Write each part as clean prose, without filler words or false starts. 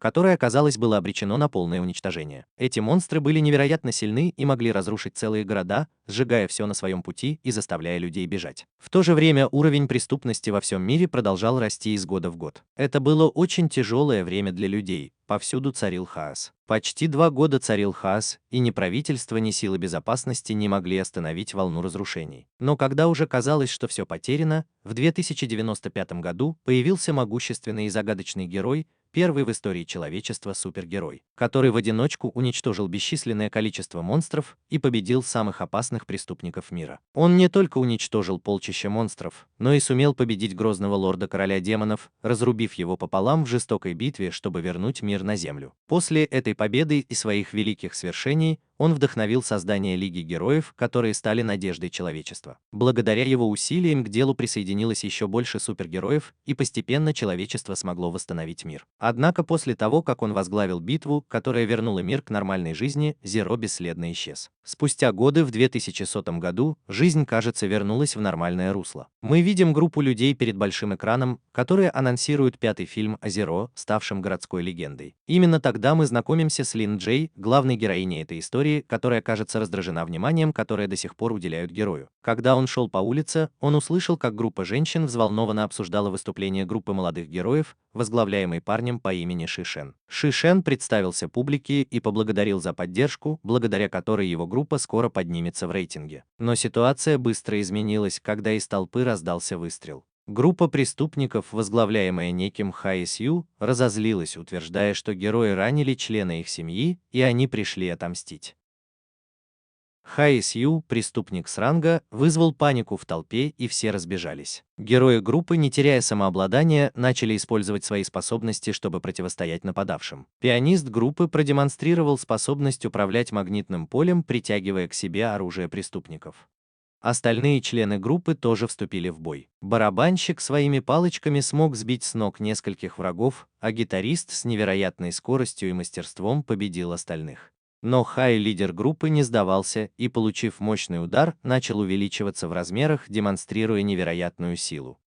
которое, казалось, было обречено на полное уничтожение. Эти монстры были невероятно сильны и могли разрушить целые города, сжигая все на своем пути и заставляя людей бежать. В то же время уровень преступности во всем мире продолжал расти из года в год. Это было очень тяжелое время для людей, повсюду царил хаос. Почти 2 года царил хаос, и ни правительство, ни силы безопасности не могли остановить волну разрушений. Но когда уже казалось, что все потеряно, в 2095 году появился могущественный и загадочный герой, первый в истории человечества супергерой, который в одиночку уничтожил бесчисленное количество монстров и победил самых опасных преступников мира. Он не только уничтожил полчища монстров, но и сумел победить грозного лорда-короля демонов, разрубив его пополам в жестокой битве, чтобы вернуть мир на Землю. После этой победы и своих великих свершений он вдохновил создание Лиги Героев, которые стали надеждой человечества. Благодаря его усилиям к делу присоединилось еще больше супергероев, и постепенно человечество смогло восстановить мир. Однако после того, как он возглавил битву, которая вернула мир к нормальной жизни, Зеро бесследно исчез. Спустя годы, в 2100 году, жизнь, кажется, вернулась в нормальное русло. Мы видим группу людей перед большим экраном, которые анонсируют 5-й фильм о Зеро, ставшем городской легендой. Именно тогда мы знакомимся с Лин Джей, главной героиней этой истории, которая, кажется, раздражена вниманием, которое до сих пор уделяют герою. Когда он шел по улице, он услышал, как группа женщин взволнованно обсуждала выступление группы молодых героев, возглавляемой парнем по имени Ши Шен. Ши Шен представился публике и поблагодарил за поддержку, благодаря которой его группа скоро поднимется в рейтинге. Но ситуация быстро изменилась, когда из толпы раздался выстрел. Группа преступников, возглавляемая неким Хай Сью, разозлилась, утверждая, что герои ранили члена их семьи, и они пришли отомстить. Хай Сью, преступник с ранга, вызвал панику в толпе, и все разбежались. Герои группы, не теряя самообладания, начали использовать свои способности, чтобы противостоять нападавшим. Пианист группы продемонстрировал способность управлять магнитным полем, притягивая к себе оружие преступников. Остальные члены группы тоже вступили в бой. Барабанщик своими палочками смог сбить с ног нескольких врагов, а гитарист с невероятной скоростью и мастерством победил остальных. Но Хай, лидер группы, не сдавался и, получив мощный удар, начал увеличиваться в размерах, демонстрируя невероятную силу.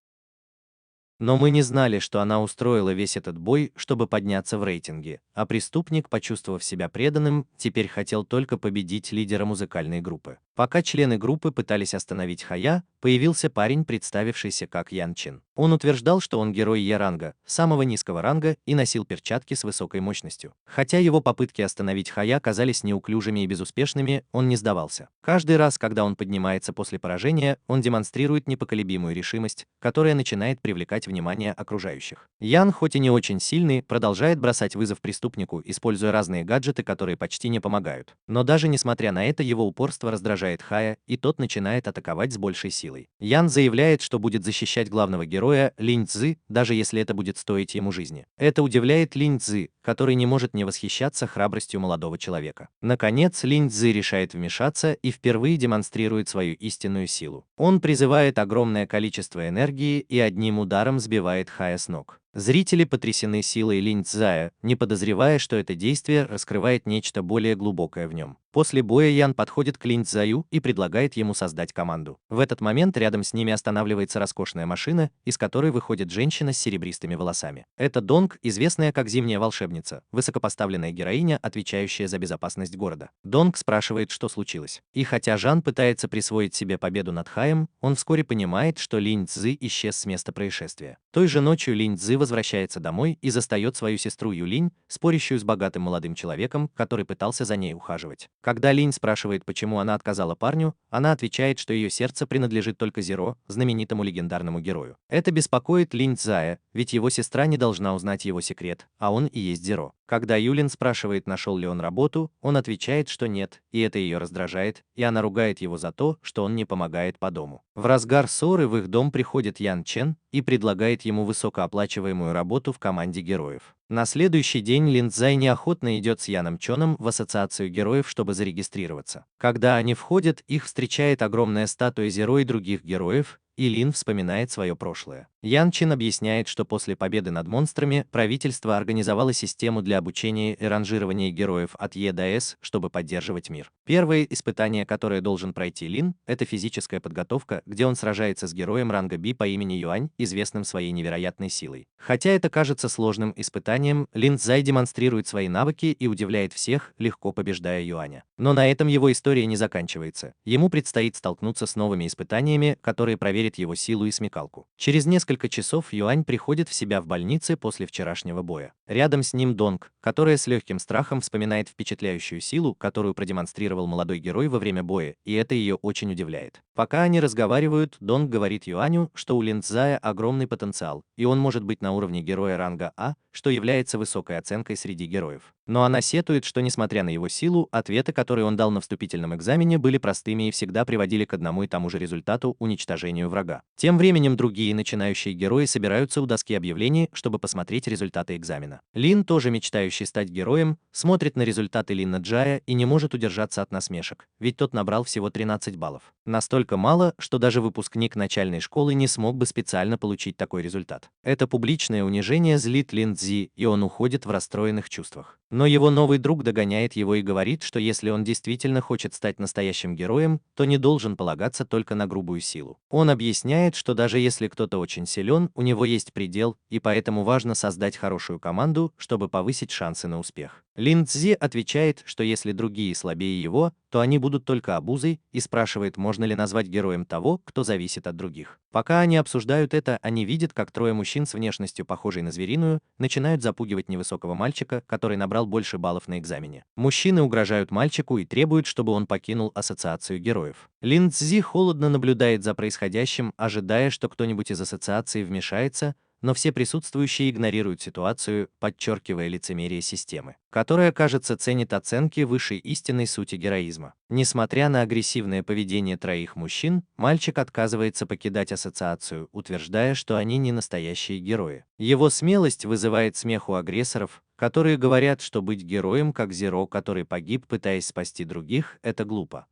Но мы не знали, что она устроила весь этот бой, чтобы подняться в рейтинге, а преступник, почувствовав себя преданным, теперь хотел только победить лидера музыкальной группы. Пока члены группы пытались остановить Хая, появился парень, представившийся как Ян Чин. Он утверждал, что он герой Е-ранга, самого низкого ранга, и носил перчатки с высокой мощностью. Хотя его попытки остановить Хая казались неуклюжими и безуспешными, он не сдавался. Каждый раз, когда он поднимается после поражения, он демонстрирует непоколебимую решимость, которая начинает привлекать внимание окружающих. Ян, хоть и не очень сильный, продолжает бросать вызов преступнику, используя разные гаджеты, которые почти не помогают. Но даже несмотря на это, его упорство раздражает Хая, и тот начинает атаковать с большей силой. Ян заявляет, что будет защищать главного героя, Линь Цзы, даже если это будет стоить ему жизни. Это удивляет Линь Цзы, который не может не восхищаться храбростью молодого человека. Наконец, Линь Цзы решает вмешаться и впервые демонстрирует свою истинную силу. Он призывает огромное количество энергии и одним ударом сбивает Хая с ног. Зрители потрясены силой Линь Цзая, не подозревая, что это действие раскрывает нечто более глубокое в нем. После боя Ян подходит к Линь Цзаю и предлагает ему создать команду. В этот момент рядом с ними останавливается роскошная машина, из которой выходит женщина с серебристыми волосами. Это Донг, известная как Зимняя волшебница, высокопоставленная героиня, отвечающая за безопасность города. Донг спрашивает, что случилось. И хотя Жан пытается присвоить себе победу над Хаем, он вскоре понимает, что Линь Цзы исчез с места происшествия. Той же ночью Линь Цзы возвращается домой и застает свою сестру Юлинь, спорящую с богатым молодым человеком, который пытался за ней ухаживать. Когда Линь спрашивает, почему она отказала парню, она отвечает, что ее сердце принадлежит только Зеро, знаменитому легендарному герою. Это беспокоит Линь Цзая, ведь его сестра не должна узнать его секрет, а он и есть Зеро. Когда Юлин спрашивает, нашел ли он работу, он отвечает, что нет, и это ее раздражает, и она ругает его за то, что он не помогает по дому. В разгар ссоры в их дом приходит Ян Чен и предлагает ему высокооплачиваемую работу в команде героев. На следующий день Лин Цзай неохотно идет с Яном Чоном в ассоциацию героев, чтобы зарегистрироваться. Когда они входят, их встречает огромная статуя Зеро и других героев, и Лин вспоминает свое прошлое. Ян Чин объясняет, что после победы над монстрами правительство организовало систему для обучения и ранжирования героев от Е до С, чтобы поддерживать мир. Первое испытание, которое должен пройти Лин, это физическая подготовка, где он сражается с героем ранга Би по имени Юань, известным своей невероятной силой. Хотя это кажется сложным испытанием, Лин Цзай демонстрирует свои навыки и удивляет всех, легко побеждая Юаня. Но на этом его история не заканчивается. Ему предстоит столкнуться с новыми испытаниями, которые проверят его силу и смекалку. Через несколько часов Юань приходит в себя в больнице после вчерашнего боя. Рядом с ним Донг, которая с легким страхом вспоминает впечатляющую силу, которую продемонстрировал молодой герой во время боя, и это ее очень удивляет. Пока они разговаривают, Донг говорит Юаню, что у Лин Цзая огромный потенциал, и он может быть на уровне героя ранга А, что является высокой оценкой среди героев. Но она сетует, что несмотря на его силу, ответы, которые он дал на вступительном экзамене, были простыми и всегда приводили к одному и тому же результату – уничтожению врага. Тем временем другие начинающие герои собираются у доски объявлений, чтобы посмотреть результаты экзамена. Лин, тоже мечтающий стать героем, смотрит на результаты Лина Джая и не может удержаться от насмешек, ведь тот набрал всего 13 баллов. Настолько мало, что даже выпускник начальной школы не смог бы специально получить такой результат. Это публичное унижение злит Лин Цзи, и он уходит в расстроенных чувствах. Но его новый друг догоняет его и говорит, что если он действительно хочет стать настоящим героем, то не должен полагаться только на грубую силу. Он объясняет, что даже если кто-то очень силен, у него есть предел, и поэтому важно создать хорошую команду, чтобы повысить шансы на успех. Лин Цзи отвечает, что если другие слабее его, то они будут только обузой, и спрашивает, можно ли назвать героем того, кто зависит от других. Пока они обсуждают это, они видят, как трое мужчин с внешностью похожей на звериную начинают запугивать невысокого мальчика, который набрал больше баллов на экзамене. Мужчины угрожают мальчику и требуют, чтобы он покинул ассоциацию героев. Лин Цзи холодно наблюдает за происходящим, ожидая, что кто-нибудь из ассоциации вмешается, но все присутствующие игнорируют ситуацию, подчеркивая лицемерие системы, которая, кажется, ценит оценки выше истинной сути героизма. Несмотря на агрессивное поведение троих мужчин, мальчик отказывается покидать ассоциацию, утверждая, что они не настоящие герои. Его смелость вызывает смех у агрессоров, которые говорят, что быть героем, как Зеро, который погиб, пытаясь спасти других, это глупо.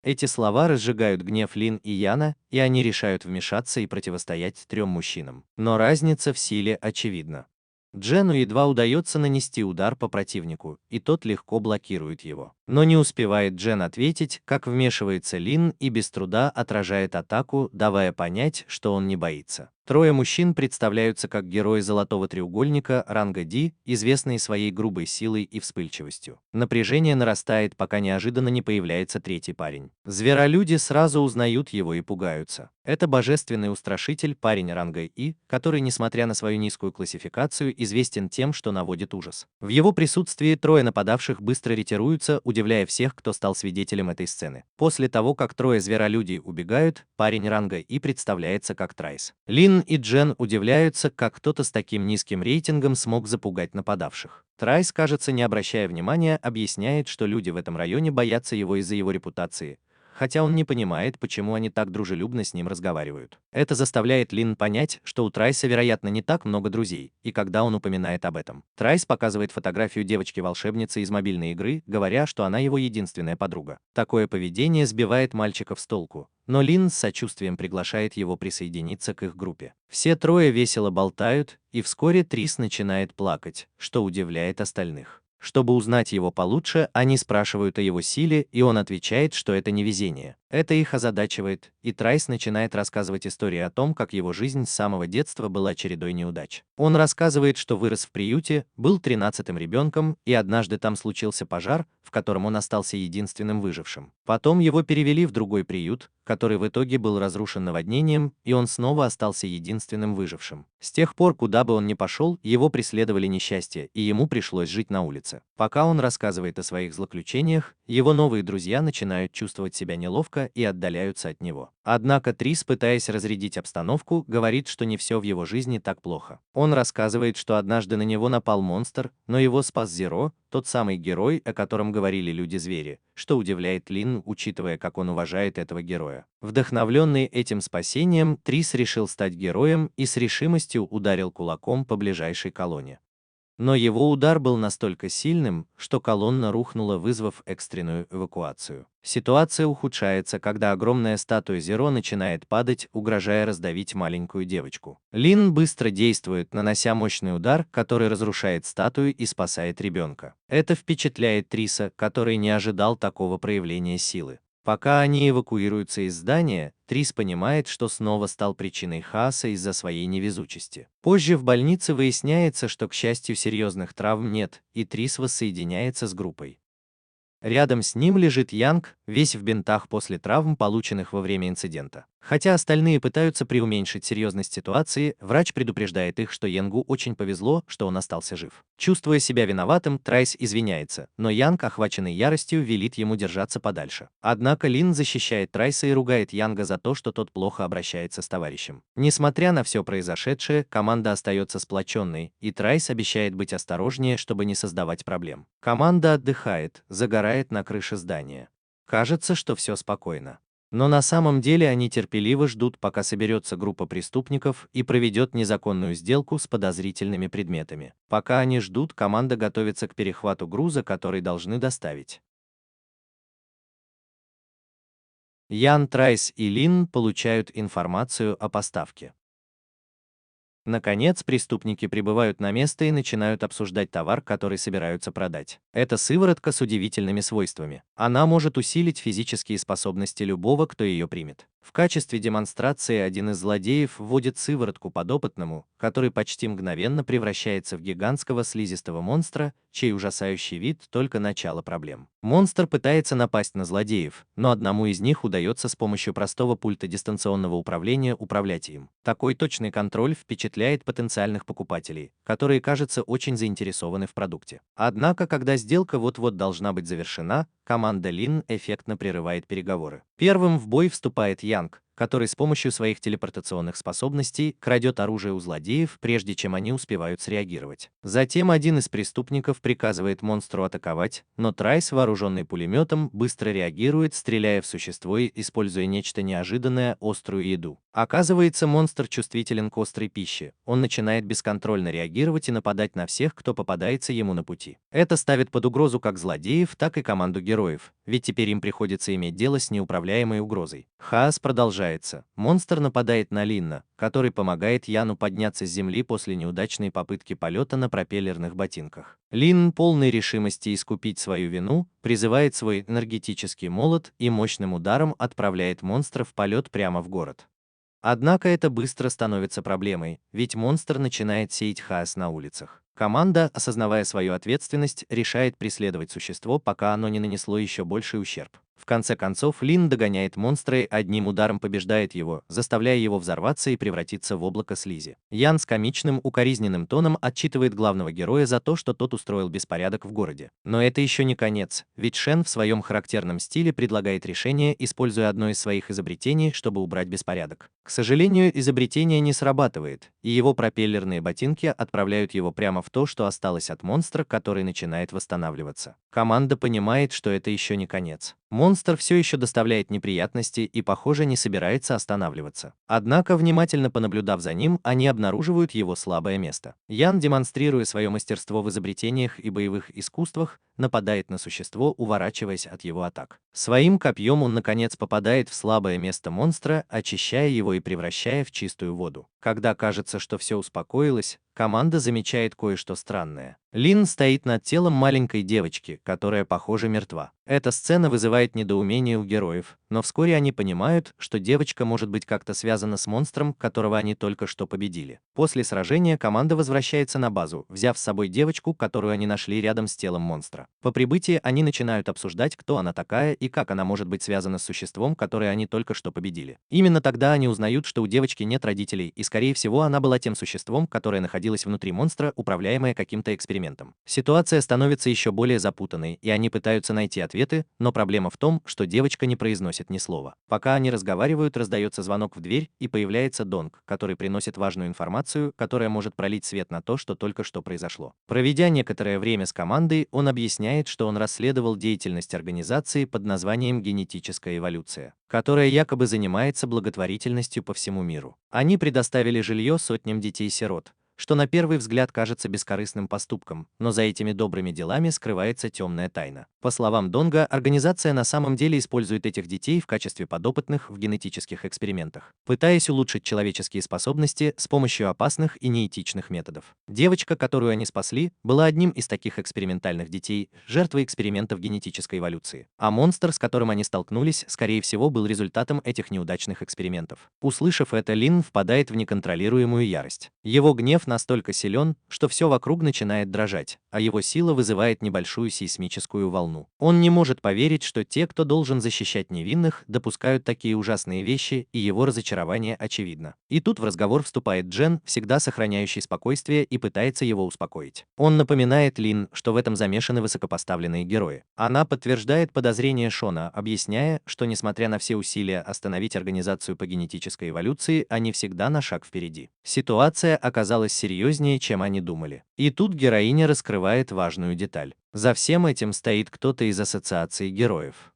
Эти слова разжигают гнев Лин и Яна, и они решают вмешаться и противостоять трем мужчинам. Но разница в силе очевидна. Джену едва удается нанести удар по противнику, и тот легко блокирует его. Но не успевает Джен ответить, как вмешивается Лин и без труда отражает атаку, давая понять, что он не боится. Трое мужчин представляются как герои золотого треугольника ранга D, известные своей грубой силой и вспыльчивостью. Напряжение нарастает, пока неожиданно не появляется третий парень. Зверолюди сразу узнают его и пугаются. Это божественный устрашитель, парень ранга И, который, несмотря на свою низкую классификацию, известен тем, что наводит ужас. В его присутствии трое нападавших быстро ретируются, удивляя всех, кто стал свидетелем этой сцены. После того, как трое зверолюдей убегают, парень ранга И представляется как Трайс. Лин и Джен удивляются, как кто-то с таким низким рейтингом смог запугать нападавших. Трайс, кажется, не обращая внимания, объясняет, что люди в этом районе боятся его из-за его репутации, хотя он не понимает, почему они так дружелюбно с ним разговаривают. Это заставляет Лин понять, что у Трайса, вероятно, не так много друзей, и когда он упоминает об этом. Трайс показывает фотографию девочки-волшебницы из мобильной игры, говоря, что она его единственная подруга. Такое поведение сбивает мальчиков с толку, но Лин с сочувствием приглашает его присоединиться к их группе. Все трое весело болтают, и вскоре Трис начинает плакать, что удивляет остальных. Чтобы узнать его получше, они спрашивают о его силе, и он отвечает, что это не везение. Это их озадачивает, и Трайс начинает рассказывать истории о том, как его жизнь с самого детства была чередой неудач. Он рассказывает, что вырос в приюте, был 13-м ребенком, и однажды там случился пожар, в котором он остался единственным выжившим. Потом его перевели в другой приют, который в итоге был разрушен наводнением, и он снова остался единственным выжившим. С тех пор, куда бы он ни пошел, его преследовали несчастья, и ему пришлось жить на улице. Пока он рассказывает о своих злоключениях, его новые друзья начинают чувствовать себя неловко и отдаляются от него. Однако Трис, пытаясь разрядить обстановку, говорит, что не все в его жизни так плохо. Он рассказывает, что однажды на него напал монстр, но его спас Зеро, тот самый герой, о котором говорили люди-звери, что удивляет Лин, учитывая, как он уважает этого героя. Вдохновленный этим спасением, Трис решил стать героем и с решимостью ударил кулаком по ближайшей колонне. Но его удар был настолько сильным, что колонна рухнула, вызвав экстренную эвакуацию. Ситуация ухудшается, когда огромная статуя Зеро начинает падать, угрожая раздавить маленькую девочку. Лин быстро действует, нанося мощный удар, который разрушает статую и спасает ребенка. Это впечатляет Триса, который не ожидал такого проявления силы. Пока они эвакуируются из здания, Трис понимает, что снова стал причиной хаоса из-за своей невезучести. Позже в больнице выясняется, что, к счастью, серьезных травм нет, и Трис воссоединяется с группой. Рядом с ним лежит Янг, весь в бинтах после травм, полученных во время инцидента. Хотя остальные пытаются преуменьшить серьезность ситуации, врач предупреждает их, что Янгу очень повезло, что он остался жив. Чувствуя себя виноватым, Трайс извиняется, но Янг, охваченный яростью, велит ему держаться подальше. Однако Лин защищает Трайса и ругает Янга за то, что тот плохо обращается с товарищем. Несмотря на все произошедшее, команда остается сплоченной, и Трайс обещает быть осторожнее, чтобы не создавать проблем. Команда отдыхает, загорает на крыше здания. Кажется, что все спокойно. Но на самом деле они терпеливо ждут, пока соберется группа преступников и проведет незаконную сделку с подозрительными предметами. Пока они ждут, команда готовится к перехвату груза, который должны доставить. Ян, Трайс и Лин получают информацию о поставке. Наконец, преступники прибывают на место и начинают обсуждать товар, который собираются продать. Это сыворотка с удивительными свойствами. Она может усилить физические способности любого, кто ее примет. В качестве демонстрации один из злодеев вводит сыворотку подопытному, который почти мгновенно превращается в гигантского слизистого монстра, чей ужасающий вид – только начало проблем. Монстр пытается напасть на злодеев, но одному из них удается с помощью простого пульта дистанционного управления управлять им. Такой точный контроль впечатляет потенциальных покупателей, которые, кажется, очень заинтересованы в продукте. Однако, когда сделка вот-вот должна быть завершена, команда Лин эффектно прерывает переговоры. Первым в бой вступает Янг, который с помощью своих телепортационных способностей крадет оружие у злодеев, прежде чем они успевают среагировать. Затем один из преступников приказывает монстру атаковать, но Трайс, вооруженный пулеметом, быстро реагирует, стреляя в существо и используя нечто неожиданное – острую еду. Оказывается, монстр чувствителен к острой пище. Он начинает бесконтрольно реагировать и нападать на всех, кто попадается ему на пути. Это ставит под угрозу как злодеев, так и команду героев, ведь теперь им приходится иметь дело с неуправляемой угрозой. Хаос продолжается. Монстр нападает на Линна, который помогает Яну подняться с земли после неудачной попытки полета на пропеллерных ботинках. Лин, полный решимости искупить свою вину, призывает свой энергетический молот и мощным ударом отправляет монстра в полет прямо в город. Однако это быстро становится проблемой, ведь монстр начинает сеять хаос на улицах. Команда, осознавая свою ответственность, решает преследовать существо, пока оно не нанесло еще больший ущерб. В конце концов, Лин догоняет монстра и одним ударом побеждает его, заставляя его взорваться и превратиться в облако слизи. Ян с комичным, укоризненным тоном отчитывает главного героя за то, что тот устроил беспорядок в городе. Но это еще не конец, ведь Шен в своем характерном стиле предлагает решение, используя одно из своих изобретений, чтобы убрать беспорядок. К сожалению, изобретение не срабатывает, и его пропеллерные ботинки отправляют его прямо в то, что осталось от монстра, который начинает восстанавливаться. Команда понимает, что это еще не конец. Монстр все еще доставляет неприятности и, похоже, не собирается останавливаться. Однако, внимательно понаблюдав за ним, они обнаруживают его слабое место. Ян, демонстрируя свое мастерство в изобретениях и боевых искусствах, нападает на существо, уворачиваясь от его атак. Своим копьем он, наконец, попадает в слабое место монстра, очищая его и превращая в чистую воду. Когда кажется, что все успокоилось, команда замечает кое-что странное. Лин стоит над телом маленькой девочки, которая, похоже, мертва. Эта сцена вызывает недоумение у героев, но вскоре они понимают, что девочка может быть как-то связана с монстром, которого они только что победили. После сражения команда возвращается на базу, взяв с собой девочку, которую они нашли рядом с телом монстра. По прибытии они начинают обсуждать, кто она такая и как она может быть связана с существом, которое они только что победили. Именно тогда они узнают, что у девочки нет родителей, и скорее всего она была тем существом, которое находилось внутри монстра, управляемое каким-то экспериментом. Ситуация становится еще более запутанной, и они пытаются найти ответы, но проблема в том, что девочка не произносит ни слова. Пока они разговаривают, раздается звонок в дверь, и появляется Донг, который приносит важную информацию, которая может пролить свет на то, что только что произошло. Проведя некоторое время с командой, он объясняет, что он расследовал деятельность организации под названием «Генетическая эволюция», которая якобы занимается благотворительностью по всему миру. Они предоставили жилье сотням детей-сирот, что на первый взгляд кажется бескорыстным поступком, но за этими добрыми делами скрывается темная тайна. По словам Донга, организация на самом деле использует этих детей в качестве подопытных в генетических экспериментах, пытаясь улучшить человеческие способности с помощью опасных и неэтичных методов. Девочка, которую они спасли, была одним из таких экспериментальных детей, жертвой экспериментов генетической эволюции. А монстр, с которым они столкнулись, скорее всего, был результатом этих неудачных экспериментов. Услышав это, Лин впадает в неконтролируемую ярость. Его гнев настолько силен, что все вокруг начинает дрожать, а его сила вызывает небольшую сейсмическую волну. Он не может поверить, что те, кто должен защищать невинных, допускают такие ужасные вещи, и его разочарование очевидно. И тут в разговор вступает Джен, всегда сохраняющий спокойствие, и пытается его успокоить. Он напоминает Лин, что в этом замешаны высокопоставленные герои. Она подтверждает подозрения Шона, объясняя, что несмотря на все усилия остановить организацию по генетической эволюции, они всегда на шаг впереди. Ситуация оказалась серьезнее, чем они думали. И тут героиня раскрывает важную деталь. За всем этим стоит кто-то из ассоциации героев.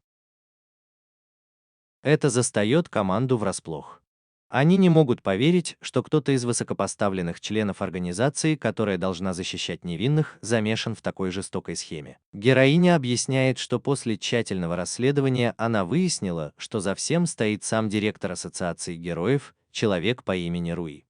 Это застает команду врасплох. Они не могут поверить, что кто-то из высокопоставленных членов организации, которая должна защищать невинных, замешан в такой жестокой схеме. Героиня объясняет, что после тщательного расследования она выяснила, что за всем стоит сам директор ассоциации героев, человек по имени Руи.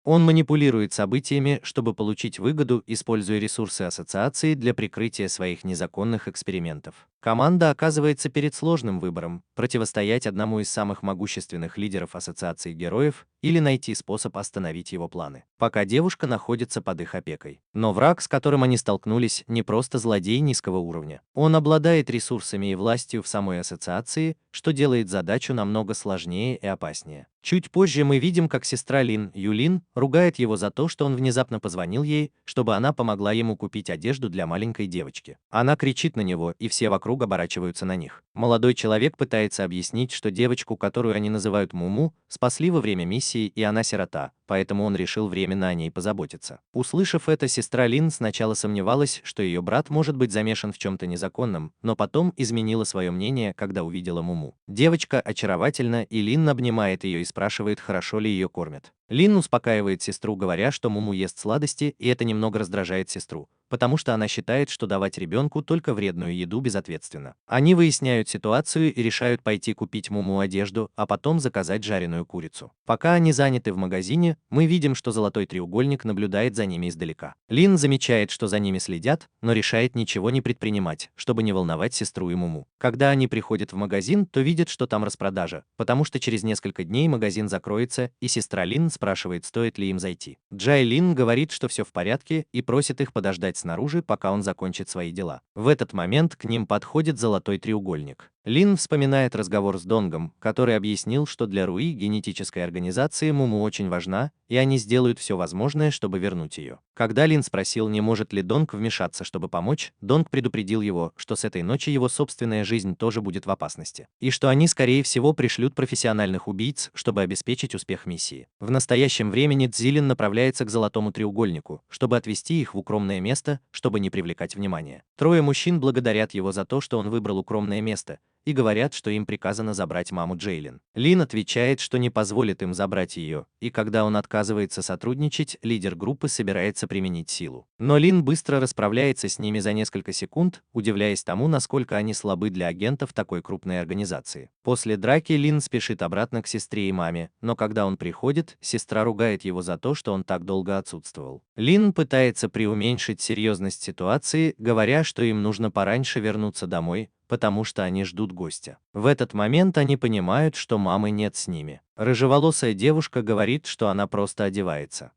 Он манипулирует событиями, чтобы получить выгоду, используя ресурсы ассоциации для прикрытия своих незаконных экспериментов. Команда оказывается перед сложным выбором: противостоять одному из самых могущественных лидеров ассоциации героев или найти способ остановить его планы, пока девушка находится под их опекой. Но враг, с которым они столкнулись, не просто злодей низкого уровня. Он обладает ресурсами и властью в самой ассоциации, что делает задачу намного сложнее и опаснее. Чуть позже мы видим, как сестра Лин, Юлин, ругает его за то, что он внезапно позвонил ей, чтобы она помогла ему купить одежду для маленькой девочки. Она кричит на него, и все вокруг оборачиваются на них. Молодой человек пытается объяснить, что девочку, которую они называют Муму, спасли во время миссии, и она сирота, поэтому он решил временно о ней позаботиться. Услышав это, сестра Лин сначала сомневалась, что ее брат может быть замешан в чем-то незаконном, но потом изменила свое мнение, когда увидела Муму. Девочка очаровательна, и Лин обнимает ее и спрашивает, хорошо ли ее кормят. Лин успокаивает сестру, говоря, что Муму ест сладости, и это немного раздражает сестру, потому что она считает, что давать ребенку только вредную еду безответственно. Они выясняют ситуацию и решают пойти купить Муму одежду, а потом заказать жареную курицу. Пока они заняты в магазине, мы видим, что золотой треугольник наблюдает за ними издалека. Лин замечает, что за ними следят, но решает ничего не предпринимать, чтобы не волновать сестру и Муму. Когда они приходят в магазин, то видят, что там распродажа, потому что через несколько дней магазин закроется, и сестра Лин спрашивает, стоит ли им зайти. Джай Лин говорит, что все в порядке, и просит их подождать снаружи, пока он закончит свои дела. В этот момент к ним подходит золотой треугольник. Лин вспоминает разговор с Донгом, который объяснил, что для Руи генетической организации Муму очень важна, и они сделают все возможное, чтобы вернуть ее. Когда Лин спросил, не может ли Донг вмешаться, чтобы помочь, Донг предупредил его, что с этой ночи его собственная жизнь тоже будет в опасности, и что они, скорее всего, пришлют профессиональных убийц, чтобы обеспечить успех миссии. В настоящем времени Цзилин направляется к золотому треугольнику, чтобы отвести их в укромное место, чтобы не привлекать внимания. Трое мужчин благодарят его за то, что он выбрал укромное место, и говорят, что им приказано забрать маму Джейлин. Лин отвечает, что не позволит им забрать ее, и когда он отказывается сотрудничать, лидер группы собирается применить силу. Но Лин быстро расправляется с ними за несколько секунд, удивляясь тому, насколько они слабы для агентов такой крупной организации. После драки Лин спешит обратно к сестре и маме, но когда он приходит, сестра ругает его за то, что он так долго отсутствовал. Лин пытается преуменьшить серьезность ситуации, говоря, что им нужно пораньше вернуться домой, потому что они ждут гостя. В этот момент они понимают, что мамы нет с ними. Рыжеволосая девушка говорит, что она просто одевается.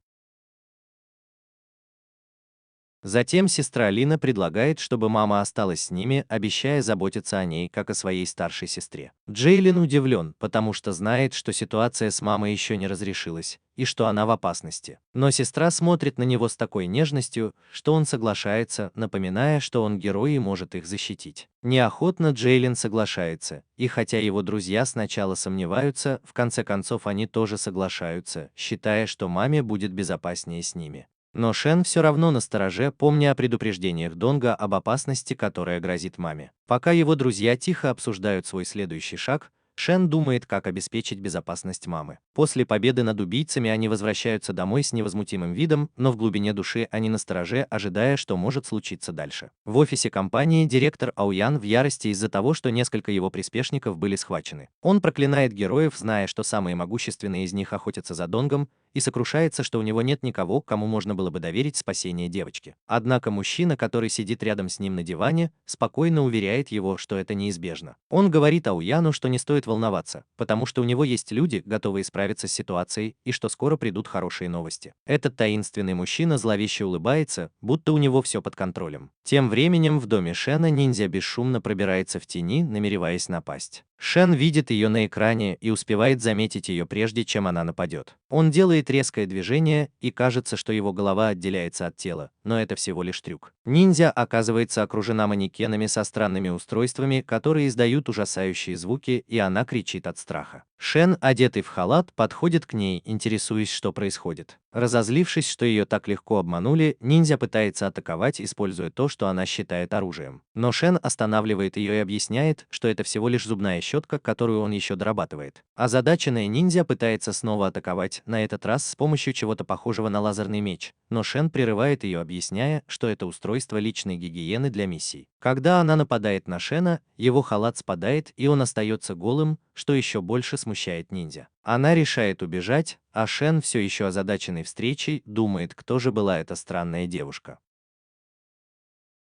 Затем сестра Лина предлагает, чтобы мама осталась с ними, обещая заботиться о ней, как о своей старшей сестре. Джейлин удивлен, потому что знает, что ситуация с мамой еще не разрешилась, и что она в опасности. Но сестра смотрит на него с такой нежностью, что он соглашается, напоминая, что он герой и может их защитить. Неохотно Джейлин соглашается, и хотя его друзья сначала сомневаются, в конце концов они тоже соглашаются, считая, что маме будет безопаснее с ними. Но Шен все равно настороже, помня о предупреждениях Донга об опасности, которая грозит маме. Пока его друзья тихо обсуждают свой следующий шаг, Шен думает, как обеспечить безопасность мамы. После победы над убийцами они возвращаются домой с невозмутимым видом, но в глубине души они настороже, ожидая, что может случиться дальше. В офисе компании директор Ауян в ярости из-за того, что несколько его приспешников были схвачены. Он проклинает героев, зная, что самые могущественные из них охотятся за Донгом, и сокрушается, что у него нет никого, кому можно было бы доверить спасение девочки. Однако мужчина, который сидит рядом с ним на диване, спокойно уверяет его, что это неизбежно. Он говорит Ауяну, что не стоит волноваться, потому что у него есть люди, готовые справиться с ситуацией, и что скоро придут хорошие новости. Этот таинственный мужчина зловеще улыбается, будто у него все под контролем. Тем временем в доме Шена ниндзя бесшумно пробирается в тени, намереваясь напасть. Шен видит ее на экране и успевает заметить ее прежде, чем она нападет. Он делает резкое движение, и кажется, что его голова отделяется от тела, но это всего лишь трюк. Ниндзя оказывается окружена манекенами со странными устройствами, которые издают ужасающие звуки, и она кричит от страха. Шен, одетый в халат, подходит к ней, интересуясь, что происходит. Разозлившись, что ее так легко обманули, ниндзя пытается атаковать, используя то, что она считает оружием. Но Шен останавливает ее и объясняет, что это всего лишь зубная щетка, которую он еще дорабатывает. Озадаченная ниндзя пытается снова атаковать, на этот раз с помощью чего-то похожего на лазерный меч, но Шен прерывает ее, объясняя, что это устройство личной гигиены для миссий. Когда она нападает на Шена, его халат спадает, и он остается голым, что еще больше смущает ниндзя. Она решает убежать, а Шен, все еще озадаченный встречей, думает, кто же была эта странная девушка.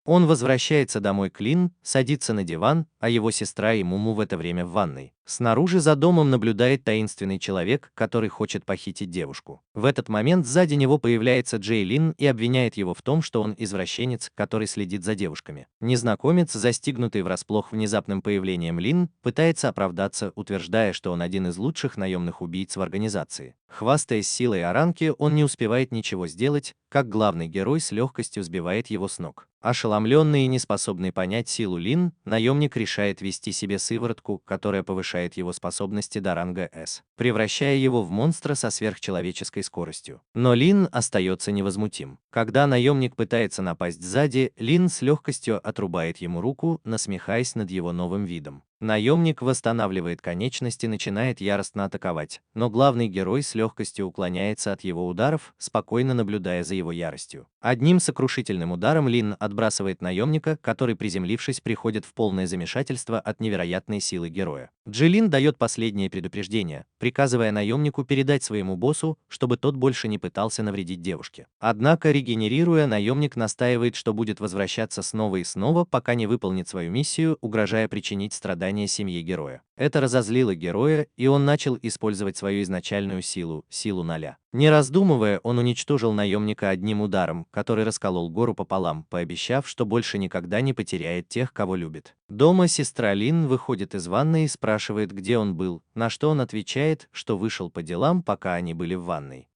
Он возвращается домой к Лин, садится на диван, а его сестра и Муму в это время в ванной. Снаружи за домом наблюдает таинственный человек, который хочет похитить девушку. В этот момент сзади него появляется Джей Лин и обвиняет его в том, что он извращенец, который следит за девушками. Незнакомец, застигнутый врасплох внезапным появлением Лин, пытается оправдаться, утверждая, что он один из лучших наемных убийц в организации. Хвастаясь силой Аранки, он не успевает ничего сделать, как главный герой с легкостью сбивает его с ног. Ошеломленный и неспособный понять силу Лин, наемник решает ввести себе сыворотку, которая повышает его способности до ранга С, превращая его в монстра со сверхчеловеческой скоростью. Но Лин остается невозмутим. Когда наемник пытается напасть сзади, Лин с легкостью отрубает ему руку, насмехаясь над его новым видом. Наемник восстанавливает конечности и начинает яростно атаковать, но главный герой с легкостью уклоняется от его ударов, спокойно наблюдая за его яростью. Одним сокрушительным ударом Лин отбрасывает наемника, который, приземлившись, приходит в полное замешательство от невероятной силы героя. Джилин дает последнее предупреждение, приказывая наемнику передать своему боссу, чтобы тот больше не пытался навредить девушке. Однако, регенерируя, наемник настаивает, что будет возвращаться снова и снова, пока не выполнит свою миссию, угрожая причинить страдания семье героя. Это разозлило героя, и он начал использовать свою изначальную силу, силу ноля. Не раздумывая, он уничтожил наемника одним ударом, который расколол гору пополам, пообещав, что больше никогда не потеряет тех, кого любит. Дома сестра Лин выходит из ванной и спрашивает, где он был, на что он отвечает, что вышел по делам, пока они были в ванной.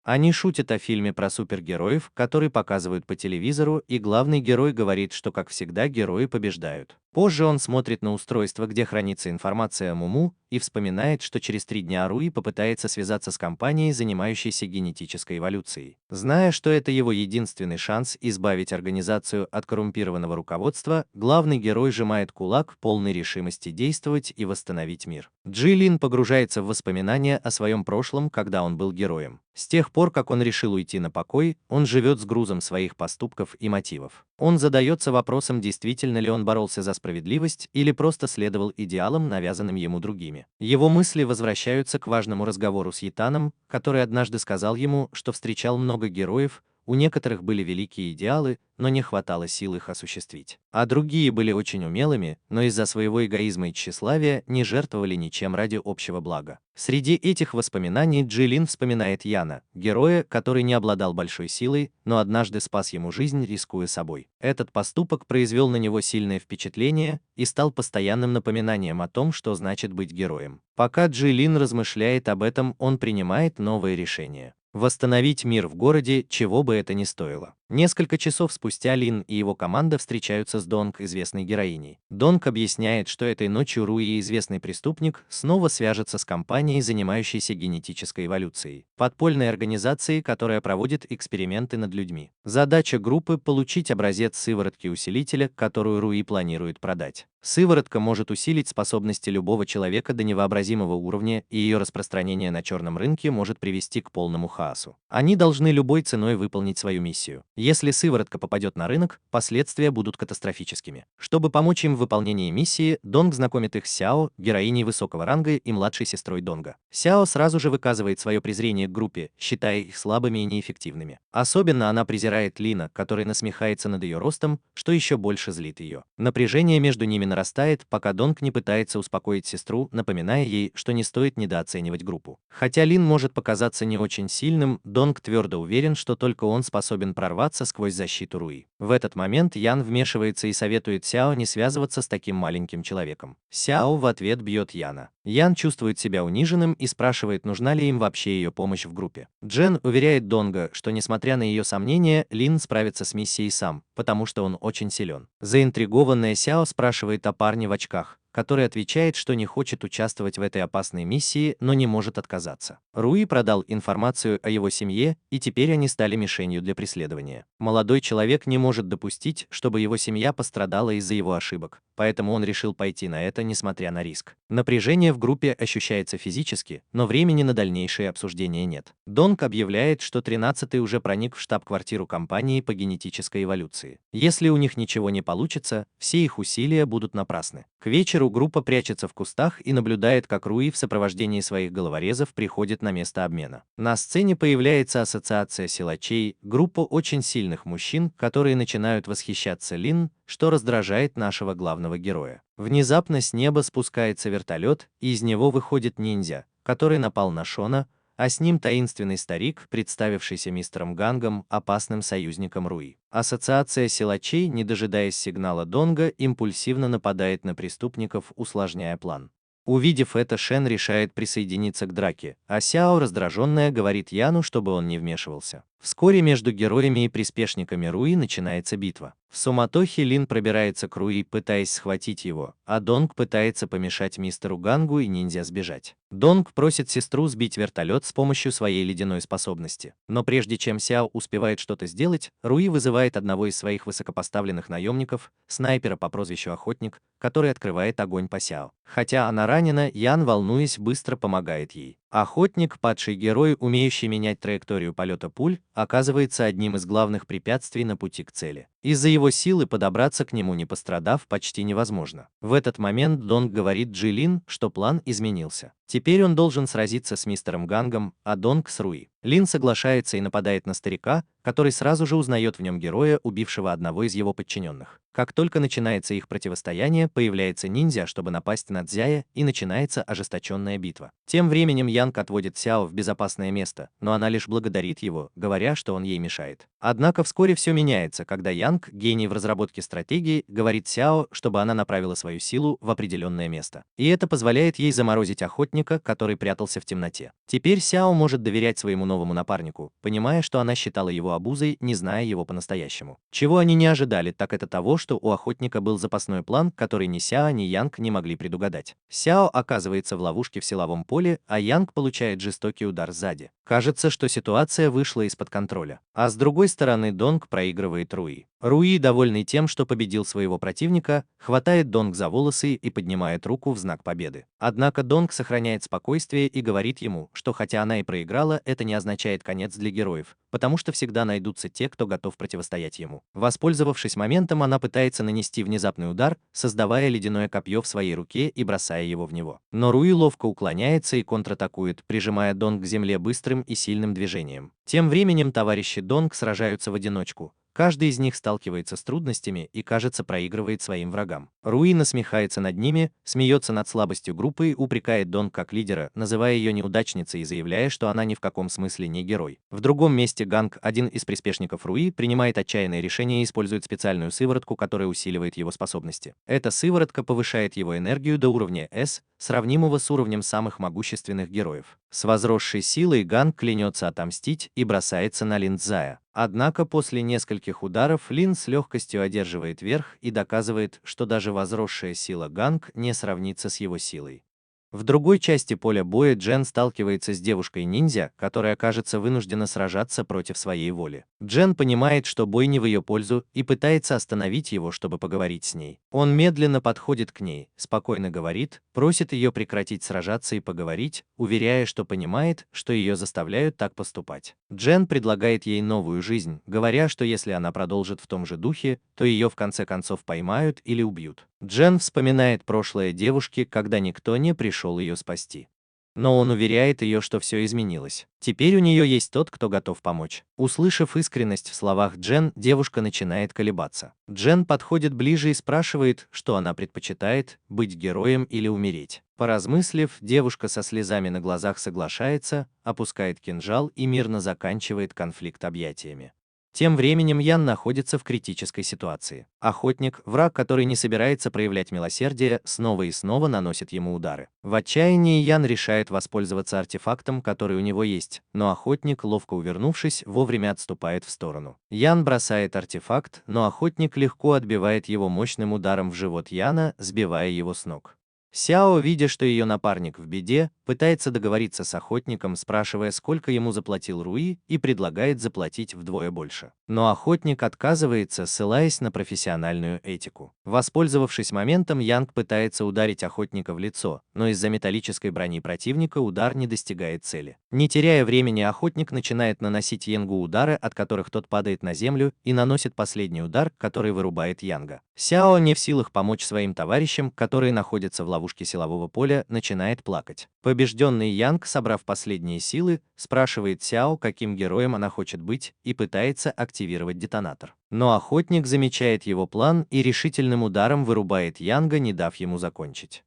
Они шутят о фильме про супергероев, который показывают по телевизору, и главный герой говорит, что, как всегда, герои побеждают. Позже он смотрит на устройство, где хранится информация о Муму, и вспоминает, что через 3 дня Руи попытается связаться с компанией, занимающейся генетической эволюцией. Зная, что это его единственный шанс избавить организацию от коррумпированного руководства, главный герой сжимает кулак в полной решимости действовать и восстановить мир. Джилин погружается в воспоминания о своем прошлом, когда он был героем. С тех пор, как он решил уйти на покой, он живет с грузом своих поступков и мотивов. Он задается вопросом, действительно ли он боролся за справедливость или просто следовал идеалам, навязанным ему другими. Его мысли возвращаются к важному разговору с Ятаном, который однажды сказал ему, что встречал много героев, у некоторых были великие идеалы, но не хватало сил их осуществить. А другие были очень умелыми, но из-за своего эгоизма и тщеславия не жертвовали ничем ради общего блага. Среди этих воспоминаний Джилин вспоминает Яна, героя, который не обладал большой силой, но однажды спас ему жизнь, рискуя собой. Этот поступок произвел на него сильное впечатление и стал постоянным напоминанием о том, что значит быть героем. Пока Джилин размышляет об этом, он принимает новое решение. Восстановить мир в городе, чего бы это ни стоило. Несколько часов спустя Лин и его команда встречаются с Донг, известной героиней. Донг объясняет, что этой ночью Руи, известный преступник, снова свяжется с компанией, занимающейся генетической эволюцией, подпольной организацией, которая проводит эксперименты над людьми. Задача группы – получить образец сыворотки усилителя, которую Руи планирует продать. Сыворотка может усилить способности любого человека до невообразимого уровня, и ее распространение на черном рынке может привести к полному хаосу. Они должны любой ценой выполнить свою миссию. Если сыворотка попадет на рынок, последствия будут катастрофическими. Чтобы помочь им в выполнении миссии, Донг знакомит их с Сяо, героиней высокого ранга и младшей сестрой Донга. Сяо сразу же выказывает свое презрение к группе, считая их слабыми и неэффективными. Особенно она презирает Лина, который насмехается над ее ростом, что еще больше злит ее. Напряжение между ними нарастает, пока Донг не пытается успокоить сестру, напоминая ей, что не стоит недооценивать группу. Хотя Лин может показаться не очень сильным, Донг твердо уверен, что только он способен прорваться сквозь защиту Руи. В этот момент Ян вмешивается и советует Сяо не связываться с таким маленьким человеком. Сяо в ответ бьет Яна. Ян чувствует себя униженным и спрашивает, нужна ли им вообще ее помощь в группе. Джен уверяет Донга, что несмотря на ее сомнения, Лин справится с миссией сам, потому что он очень силен. Заинтригованная Сяо спрашивает о парне в очках, который отвечает, что не хочет участвовать в этой опасной миссии, но не может отказаться. Руи продал информацию о его семье, и теперь они стали мишенью для преследования. Молодой человек не может допустить, чтобы его семья пострадала из-за его ошибок, поэтому он решил пойти на это, несмотря на риск. Напряжение в группе ощущается физически, но времени на дальнейшее обсуждение нет. Донг объявляет, что 13-й уже проник в штаб-квартиру компании по генетической эволюции. Если у них ничего не получится, все их усилия будут напрасны. К вечеру группа прячется в кустах и наблюдает, как Руи в сопровождении своих головорезов приходит на место обмена. На сцене появляется ассоциация силачей, группа очень сильных мужчин, которые начинают восхищаться Лин, что раздражает нашего главного героя. Внезапно с неба спускается вертолет, и из него выходит ниндзя, который напал на Шона, а с ним таинственный старик, представившийся мистером Гангом, опасным союзником Руи. Ассоциация силачей, не дожидаясь сигнала Донга, импульсивно нападает на преступников, усложняя план. Увидев это, Шен решает присоединиться к драке, а Сяо, раздраженная, говорит Яну, чтобы он не вмешивался. Вскоре между героями и приспешниками Руи начинается битва. В суматохе Лин пробирается к Руи, пытаясь схватить его, а Донг пытается помешать мистеру Гангу и ниндзя сбежать. Донг просит сестру сбить вертолет с помощью своей ледяной способности. Но прежде чем Сяо успевает что-то сделать, Руи вызывает одного из своих высокопоставленных наемников, снайпера по прозвищу Охотник, который открывает огонь по Сяо. Хотя она ранена, Ян, волнуясь, быстро помогает ей. Охотник, падший герой, умеющий менять траекторию полета пуль, оказывается одним из главных препятствий на пути к цели. Из-за его силы подобраться к нему, не пострадав, почти невозможно. В этот момент Донг говорит Джилин, что план изменился. Теперь он должен сразиться с мистером Гангом, а Донг с Руи. Лин соглашается и нападает на старика, который сразу же узнает в нем героя, убившего одного из его подчиненных. Как только начинается их противостояние, появляется ниндзя, чтобы напасть на Цзяя, и начинается ожесточенная битва. Тем временем Янг отводит Сяо в безопасное место, но она лишь благодарит его, говоря, что он ей мешает. Однако вскоре все меняется, когда Янг, гений в разработке стратегии, говорит Сяо, чтобы она направила свою силу в определенное место. И это позволяет ей заморозить охотника, который прятался в темноте. Теперь Сяо может доверять своему новому напарнику, понимая, что она считала его обузой, не зная его по-настоящему. Чего они не ожидали, так это того, что у охотника был запасной план, который ни Сяо, ни Янг не могли предугадать. Сяо оказывается в ловушке в силовом поле, а Янг получает жестокий удар сзади. Кажется, что ситуация вышла из-под контроля. А с другой стороны, Донг проигрывает Руи. Руи, довольный тем, что победил своего противника, хватает Донг за волосы и поднимает руку в знак победы. Однако Донг сохраняет спокойствие и говорит ему, что хотя она и проиграла, это не означает конец для героев, потому что всегда найдутся те, кто готов противостоять ему. Воспользовавшись моментом, она пытается нанести внезапный удар, создавая ледяное копье в своей руке и бросая его в него. Но Руи ловко уклоняется и контратакует, прижимая Донг к земле быстрым и сильным движением. Тем временем товарищи Донг сражаются в одиночку. Каждый из них сталкивается с трудностями и, кажется, проигрывает своим врагам. Руи насмехается над ними, смеется над слабостью группы и упрекает Донг как лидера, называя ее неудачницей и заявляя, что она ни в каком смысле не герой. В другом месте Ганг, один из приспешников Руи, принимает отчаянное решение и использует специальную сыворотку, которая усиливает его способности. Эта сыворотка повышает его энергию до уровня S, сравнимого с уровнем самых могущественных героев. С возросшей силой Ганг клянется отомстить и бросается на Лин Цзая. Однако после нескольких ударов Лин с легкостью одерживает верх и доказывает, что даже возросшая сила Ганг не сравнится с его силой. В другой части поля боя Джен сталкивается с девушкой-ниндзя, которая, кажется, вынуждена сражаться против своей воли. Джен понимает, что бой не в ее пользу, и пытается остановить его, чтобы поговорить с ней. Он медленно подходит к ней, спокойно говорит, просит ее прекратить сражаться и поговорить, уверяя, что понимает, что ее заставляют так поступать. Джен предлагает ей новую жизнь, говоря, что если она продолжит в том же духе, то ее в конце концов поймают или убьют. Джен вспоминает прошлое девушки, когда никто не пришел ее спасти. Но он уверяет ее, что все изменилось. Теперь у нее есть тот, кто готов помочь. Услышав искренность в словах Джен, девушка начинает колебаться. Джен подходит ближе и спрашивает, что она предпочитает, быть героем или умереть. Поразмыслив, девушка со слезами на глазах соглашается, опускает кинжал и мирно заканчивает конфликт объятиями. Тем временем Ян находится в критической ситуации. Охотник, враг, который не собирается проявлять милосердие, снова и снова наносит ему удары. В отчаянии Ян решает воспользоваться артефактом, который у него есть, но охотник, ловко увернувшись, вовремя отступает в сторону. Ян бросает артефакт, но охотник легко отбивает его мощным ударом в живот Яна, сбивая его с ног. Сяо, видя, что ее напарник в беде, пытается договориться с охотником, спрашивая, сколько ему заплатил Руи, и предлагает заплатить вдвое больше. Но охотник отказывается, ссылаясь на профессиональную этику. Воспользовавшись моментом, Янг пытается ударить охотника в лицо, но из-за металлической брони противника удар не достигает цели. Не теряя времени, охотник начинает наносить Янгу удары, от которых тот падает на землю, и наносит последний удар, который вырубает Янга. Сяо, не в силах помочь своим товарищам, которые находятся в ловушке силового поля, начинает плакать. Побежденный Янг, собрав последние силы, спрашивает Сяо, каким героем она хочет быть, и пытается активировать детонатор. Но охотник замечает его план и решительным ударом вырубает Янга, не дав ему закончить.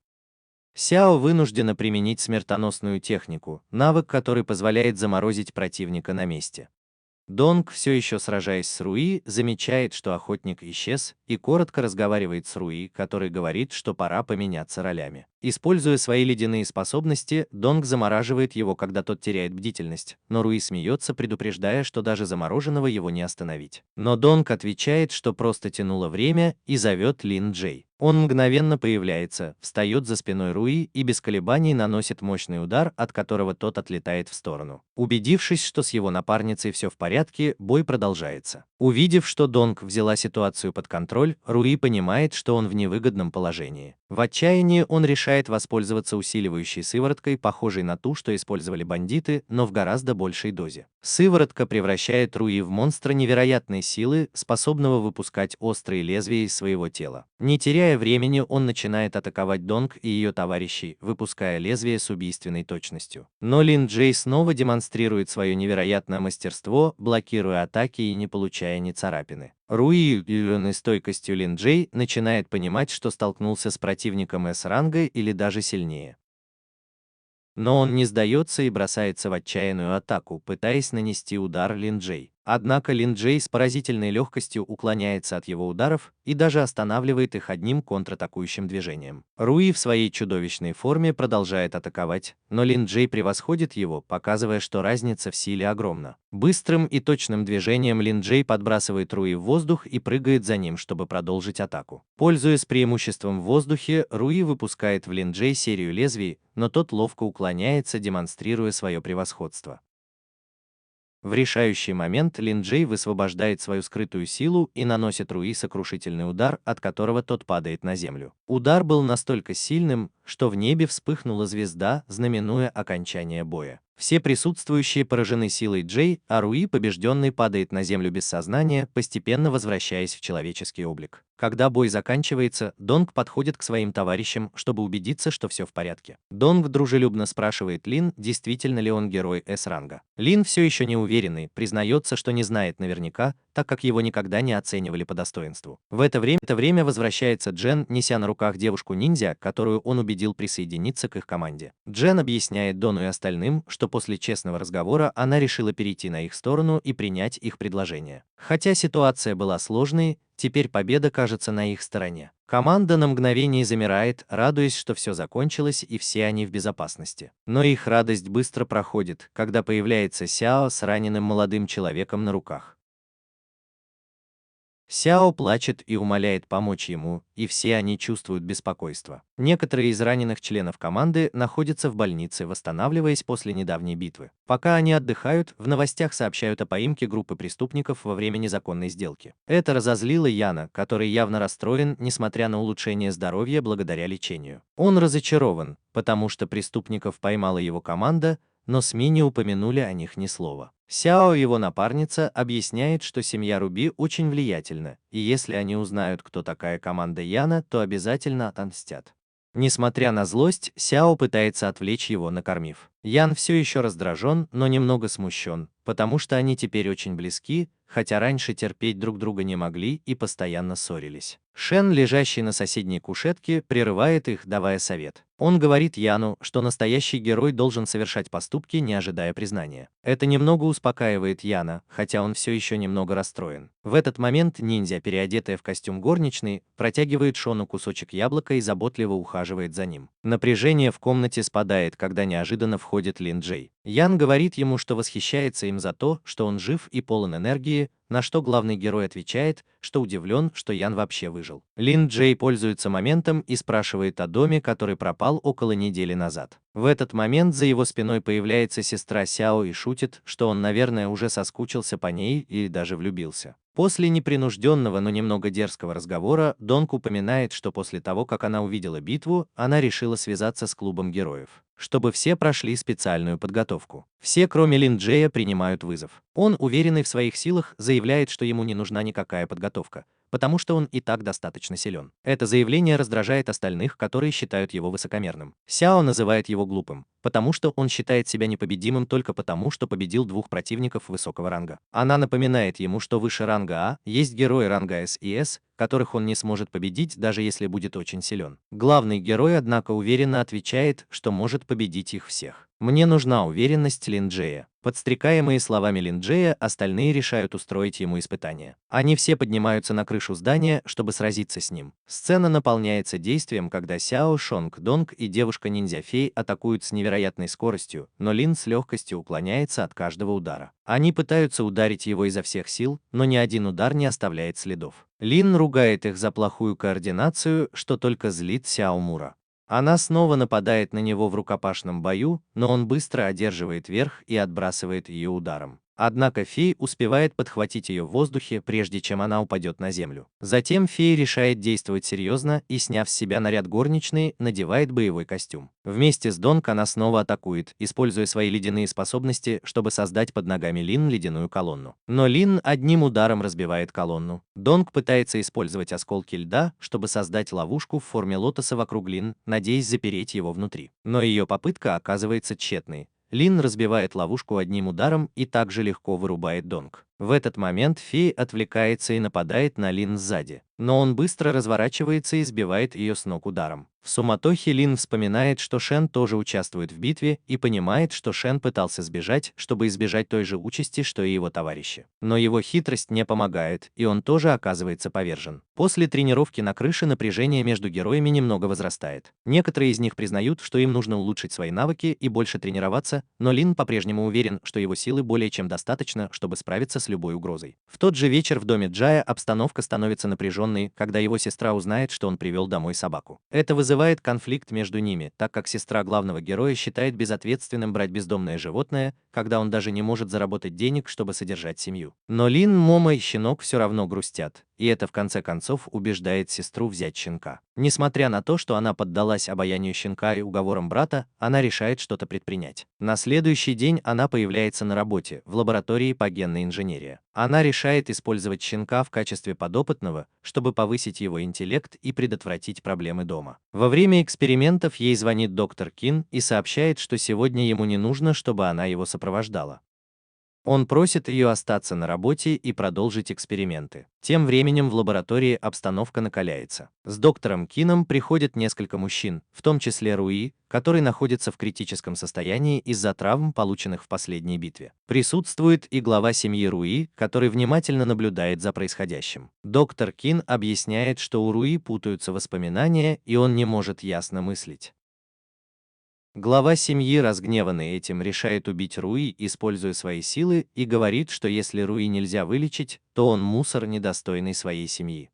Сяо вынуждена применить смертоносную технику, навык, который позволяет заморозить противника на месте. Донг, все еще сражаясь с Руи, замечает, что охотник исчез, и коротко разговаривает с Руи, который говорит, что пора поменяться ролями. Используя свои ледяные способности, Донг замораживает его, когда тот теряет бдительность, но Руи смеется, предупреждая, что даже замороженного его не остановить. Но Донг отвечает, что просто тянуло время, и зовет Лин Джей. Он мгновенно появляется, встает за спиной Руи и без колебаний наносит мощный удар, от которого тот отлетает в сторону. Убедившись, что с его напарницей все в порядке, бой продолжается. Увидев, что Донг взяла ситуацию под контроль, Руи понимает, что он в невыгодном положении. В отчаянии он решает воспользоваться усиливающей сывороткой, похожей на ту, что использовали бандиты, но в гораздо большей дозе. Сыворотка превращает Руи в монстра невероятной силы, способного выпускать острые лезвия из своего тела. Не теряя времени, он начинает атаковать Донг и ее товарищей, выпуская лезвие с убийственной точностью. Но Лин Джей снова демонстрирует свое невероятное мастерство, блокируя атаки и не получая ни царапины. Руи, удивленный стойкостью Лин Джей, начинает понимать, что столкнулся с противником С-ранга или даже сильнее. Но он не сдается и бросается в отчаянную атаку, пытаясь нанести удар Лин Джей. Однако Лин Джей с поразительной легкостью уклоняется от его ударов и даже останавливает их одним контратакующим движением. Руи в своей чудовищной форме продолжает атаковать, но Лин Джей превосходит его, показывая, что разница в силе огромна. Быстрым и точным движением Лин Джей подбрасывает Руи в воздух и прыгает за ним, чтобы продолжить атаку. Пользуясь преимуществом в воздухе, Руи выпускает в Лин Джей серию лезвий, но тот ловко уклоняется, демонстрируя свое превосходство. В решающий момент Лин Джей высвобождает свою скрытую силу и наносит Руи сокрушительный удар, от которого тот падает на землю. Удар был настолько сильным, что в небе вспыхнула звезда, знаменуя окончание боя. Все присутствующие поражены силой Джей, а Руи, побежденный, падает на землю без сознания, постепенно возвращаясь в человеческий облик. Когда бой заканчивается, Донг подходит к своим товарищам, чтобы убедиться, что все в порядке. Донг дружелюбно спрашивает Лин, действительно ли он герой С-ранга. Лин, все еще неуверенный, признается, что не знает наверняка, так как его никогда не оценивали по достоинству. В это время возвращается Джен, неся на руках девушку-ниндзя, которую он убедил присоединиться к их команде. Джен объясняет Дону и остальным, что после честного разговора она решила перейти на их сторону и принять их предложение. Хотя ситуация была сложной, теперь победа кажется на их стороне. Команда на мгновение замирает, радуясь, что все закончилось и все они в безопасности. Но их радость быстро проходит, когда появляется Сяо с раненым молодым человеком на руках. Сяо плачет и умоляет помочь ему, и все они чувствуют беспокойство. Некоторые из раненых членов команды находятся в больнице, восстанавливаясь после недавней битвы. Пока они отдыхают, в новостях сообщают о поимке группы преступников во время незаконной сделки. Это разозлило Яна, который явно расстроен, несмотря на улучшение здоровья благодаря лечению. Он разочарован, потому что преступников поймала его команда, но СМИ не упомянули о них ни слова. Сяо, его напарница, объясняет, что семья Руби очень влиятельна, и если они узнают, кто такая команда Яна, то обязательно отомстят. Несмотря на злость, Сяо пытается отвлечь его, накормив. Ян все еще раздражен, но немного смущен, потому что они теперь очень близки, хотя раньше терпеть друг друга не могли и постоянно ссорились. Шен, лежащий на соседней кушетке, прерывает их, давая совет. Он говорит Яну, что настоящий герой должен совершать поступки, не ожидая признания. Это немного успокаивает Яна, хотя он все еще немного расстроен. В этот момент ниндзя, переодетая в костюм горничной, протягивает Шону кусочек яблока и заботливо ухаживает за ним. Напряжение в комнате спадает, когда неожиданно входит Лин Джей. Ян говорит ему, что восхищается им за то, что он жив и полон энергии, на что главный герой отвечает, что удивлен, что Ян вообще выжил. Лин Джей пользуется моментом и спрашивает о доме, который пропал около недели назад. В этот момент за его спиной появляется сестра Сяо и шутит, что он, наверное, уже соскучился по ней или даже влюбился. После непринужденного, но немного дерзкого разговора Донг упоминает, что после того, как она увидела битву, она решила связаться с клубом героев, чтобы все прошли специальную подготовку. Все, кроме Лин Джея, принимают вызов. Он, уверенный в своих силах, заявляет, что ему не нужна никакая подготовка, потому что он и так достаточно силен. Это заявление раздражает остальных, которые считают его высокомерным. Сяо называет его глупым, потому что он считает себя непобедимым только потому, что победил двух противников высокого ранга. Она напоминает ему, что выше ранга А есть герои ранга С и С, которых он не сможет победить, даже если будет очень силен. Главный герой, однако, уверенно отвечает, что может победить их всех. «Мне нужна уверенность Лин Джея». Подстрекаемые словами Лин Джея, остальные решают устроить ему испытание. Они все поднимаются на крышу здания, чтобы сразиться с ним. Сцена наполняется действием, когда Сяо, Шонг Донг и девушка-ниндзя-фей атакуют с невероятной скоростью, но Лин с легкостью уклоняется от каждого удара. Они пытаются ударить его изо всех сил, но ни один удар не оставляет следов. Лин ругает их за плохую координацию, что только злит Сяо Мура. Она снова нападает на него в рукопашном бою, но он быстро одерживает верх и отбрасывает ее ударом. Однако фей успевает подхватить ее в воздухе, прежде чем она упадет на землю. Затем фей решает действовать серьезно и, сняв с себя наряд горничной, надевает боевой костюм. Вместе с Донг она снова атакует, используя свои ледяные способности, чтобы создать под ногами Лин ледяную колонну. Но Лин одним ударом разбивает колонну. Донг пытается использовать осколки льда, чтобы создать ловушку в форме лотоса вокруг Лин, надеясь запереть его внутри. Но ее попытка оказывается тщетной. Лин разбивает ловушку одним ударом и также легко вырубает Донг. В этот момент фей отвлекается и нападает на Лин сзади, но он быстро разворачивается и сбивает ее с ног ударом. В суматохе Лин вспоминает, что Шен тоже участвует в битве, и понимает, что Шен пытался сбежать, чтобы избежать той же участи, что и его товарищи. Но его хитрость не помогает, и он тоже оказывается повержен. После тренировки на крыше напряжение между героями немного возрастает. Некоторые из них признают, что им нужно улучшить свои навыки и больше тренироваться, но Лин по-прежнему уверен, что его силы более чем достаточно, чтобы справиться с любой угрозой. В тот же вечер в доме Джая обстановка становится напряженной, когда его сестра узнает, что он привел домой собаку. Это вызывает конфликт между ними, так как сестра главного героя считает безответственным брать бездомное животное, когда он даже не может заработать денег, чтобы содержать семью. Но Лин, Момо и щенок все равно грустят, и это в конце концов убеждает сестру взять щенка. Несмотря на то, что она поддалась обаянию щенка и уговорам брата, она решает что-то предпринять. На следующий день она появляется на работе, в лаборатории по генной инженерии. Она решает использовать щенка в качестве подопытного, чтобы повысить его интеллект и предотвратить проблемы дома. Во время экспериментов ей звонит доктор Кин и сообщает, что сегодня ему не нужно, чтобы она его сопровождала. Он просит ее остаться на работе и продолжить эксперименты. Тем временем в лаборатории обстановка накаляется. С доктором Кином приходят несколько мужчин, в том числе Руи, который находится в критическом состоянии из-за травм, полученных в последней битве. Присутствует и глава семьи Руи, который внимательно наблюдает за происходящим. Доктор Кин объясняет, что у Руи путаются воспоминания, и он не может ясно мыслить. Глава семьи, разгневанный этим, решает убить Руи, используя свои силы, и говорит, что если Руи нельзя вылечить, то он мусор, недостойный своей семьи.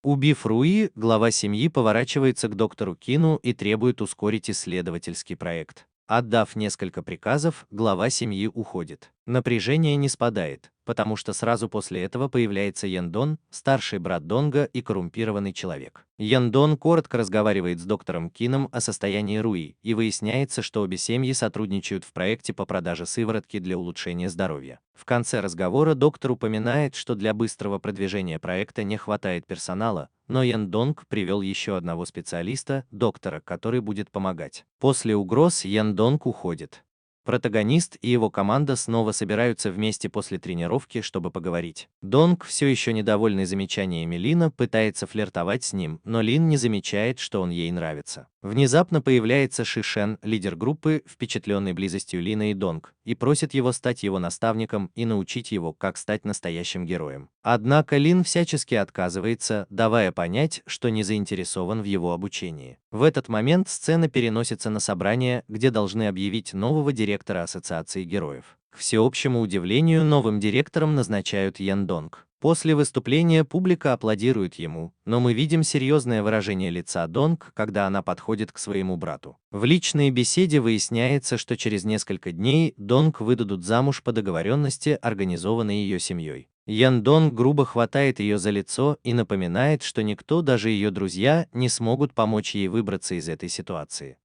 Убив Руи, глава семьи поворачивается к доктору Кину и требует ускорить исследовательский проект. Отдав несколько приказов, глава семьи уходит. Напряжение не спадает, потому что сразу после этого появляется Яндон, старший брат Донга и коррумпированный человек. Яндон коротко разговаривает с доктором Кином о состоянии Руи, и выясняется, что обе семьи сотрудничают в проекте по продаже сыворотки для улучшения здоровья. В конце разговора доктор упоминает, что для быстрого продвижения проекта не хватает персонала, но Яндонг привел еще одного специалиста, доктора, который будет помогать. После угроз Яндонг уходит. Протагонист и его команда снова собираются вместе после тренировки, чтобы поговорить. Донг, все еще недовольный замечаниями Лина, пытается флиртовать с ним, но Лин не замечает, что он ей нравится. Внезапно появляется Шишен, лидер группы, впечатленный близостью Лина и Донг, и просит его стать его наставником и научить его, как стать настоящим героем. Однако Лин всячески отказывается, давая понять, что не заинтересован в его обучении. В этот момент сцена переносится на собрание, где должны объявить нового директора Ассоциации героев. К всеобщему удивлению, новым директором назначают Яндонг. После выступления публика аплодирует ему, но мы видим серьезное выражение лица Донг, когда она подходит к своему брату. В личной беседе выясняется, что через несколько дней Донг выдадут замуж по договоренности, организованной ее семьей. Яндонг грубо хватает ее за лицо и напоминает, что никто, даже ее друзья, не смогут помочь ей выбраться из этой ситуации.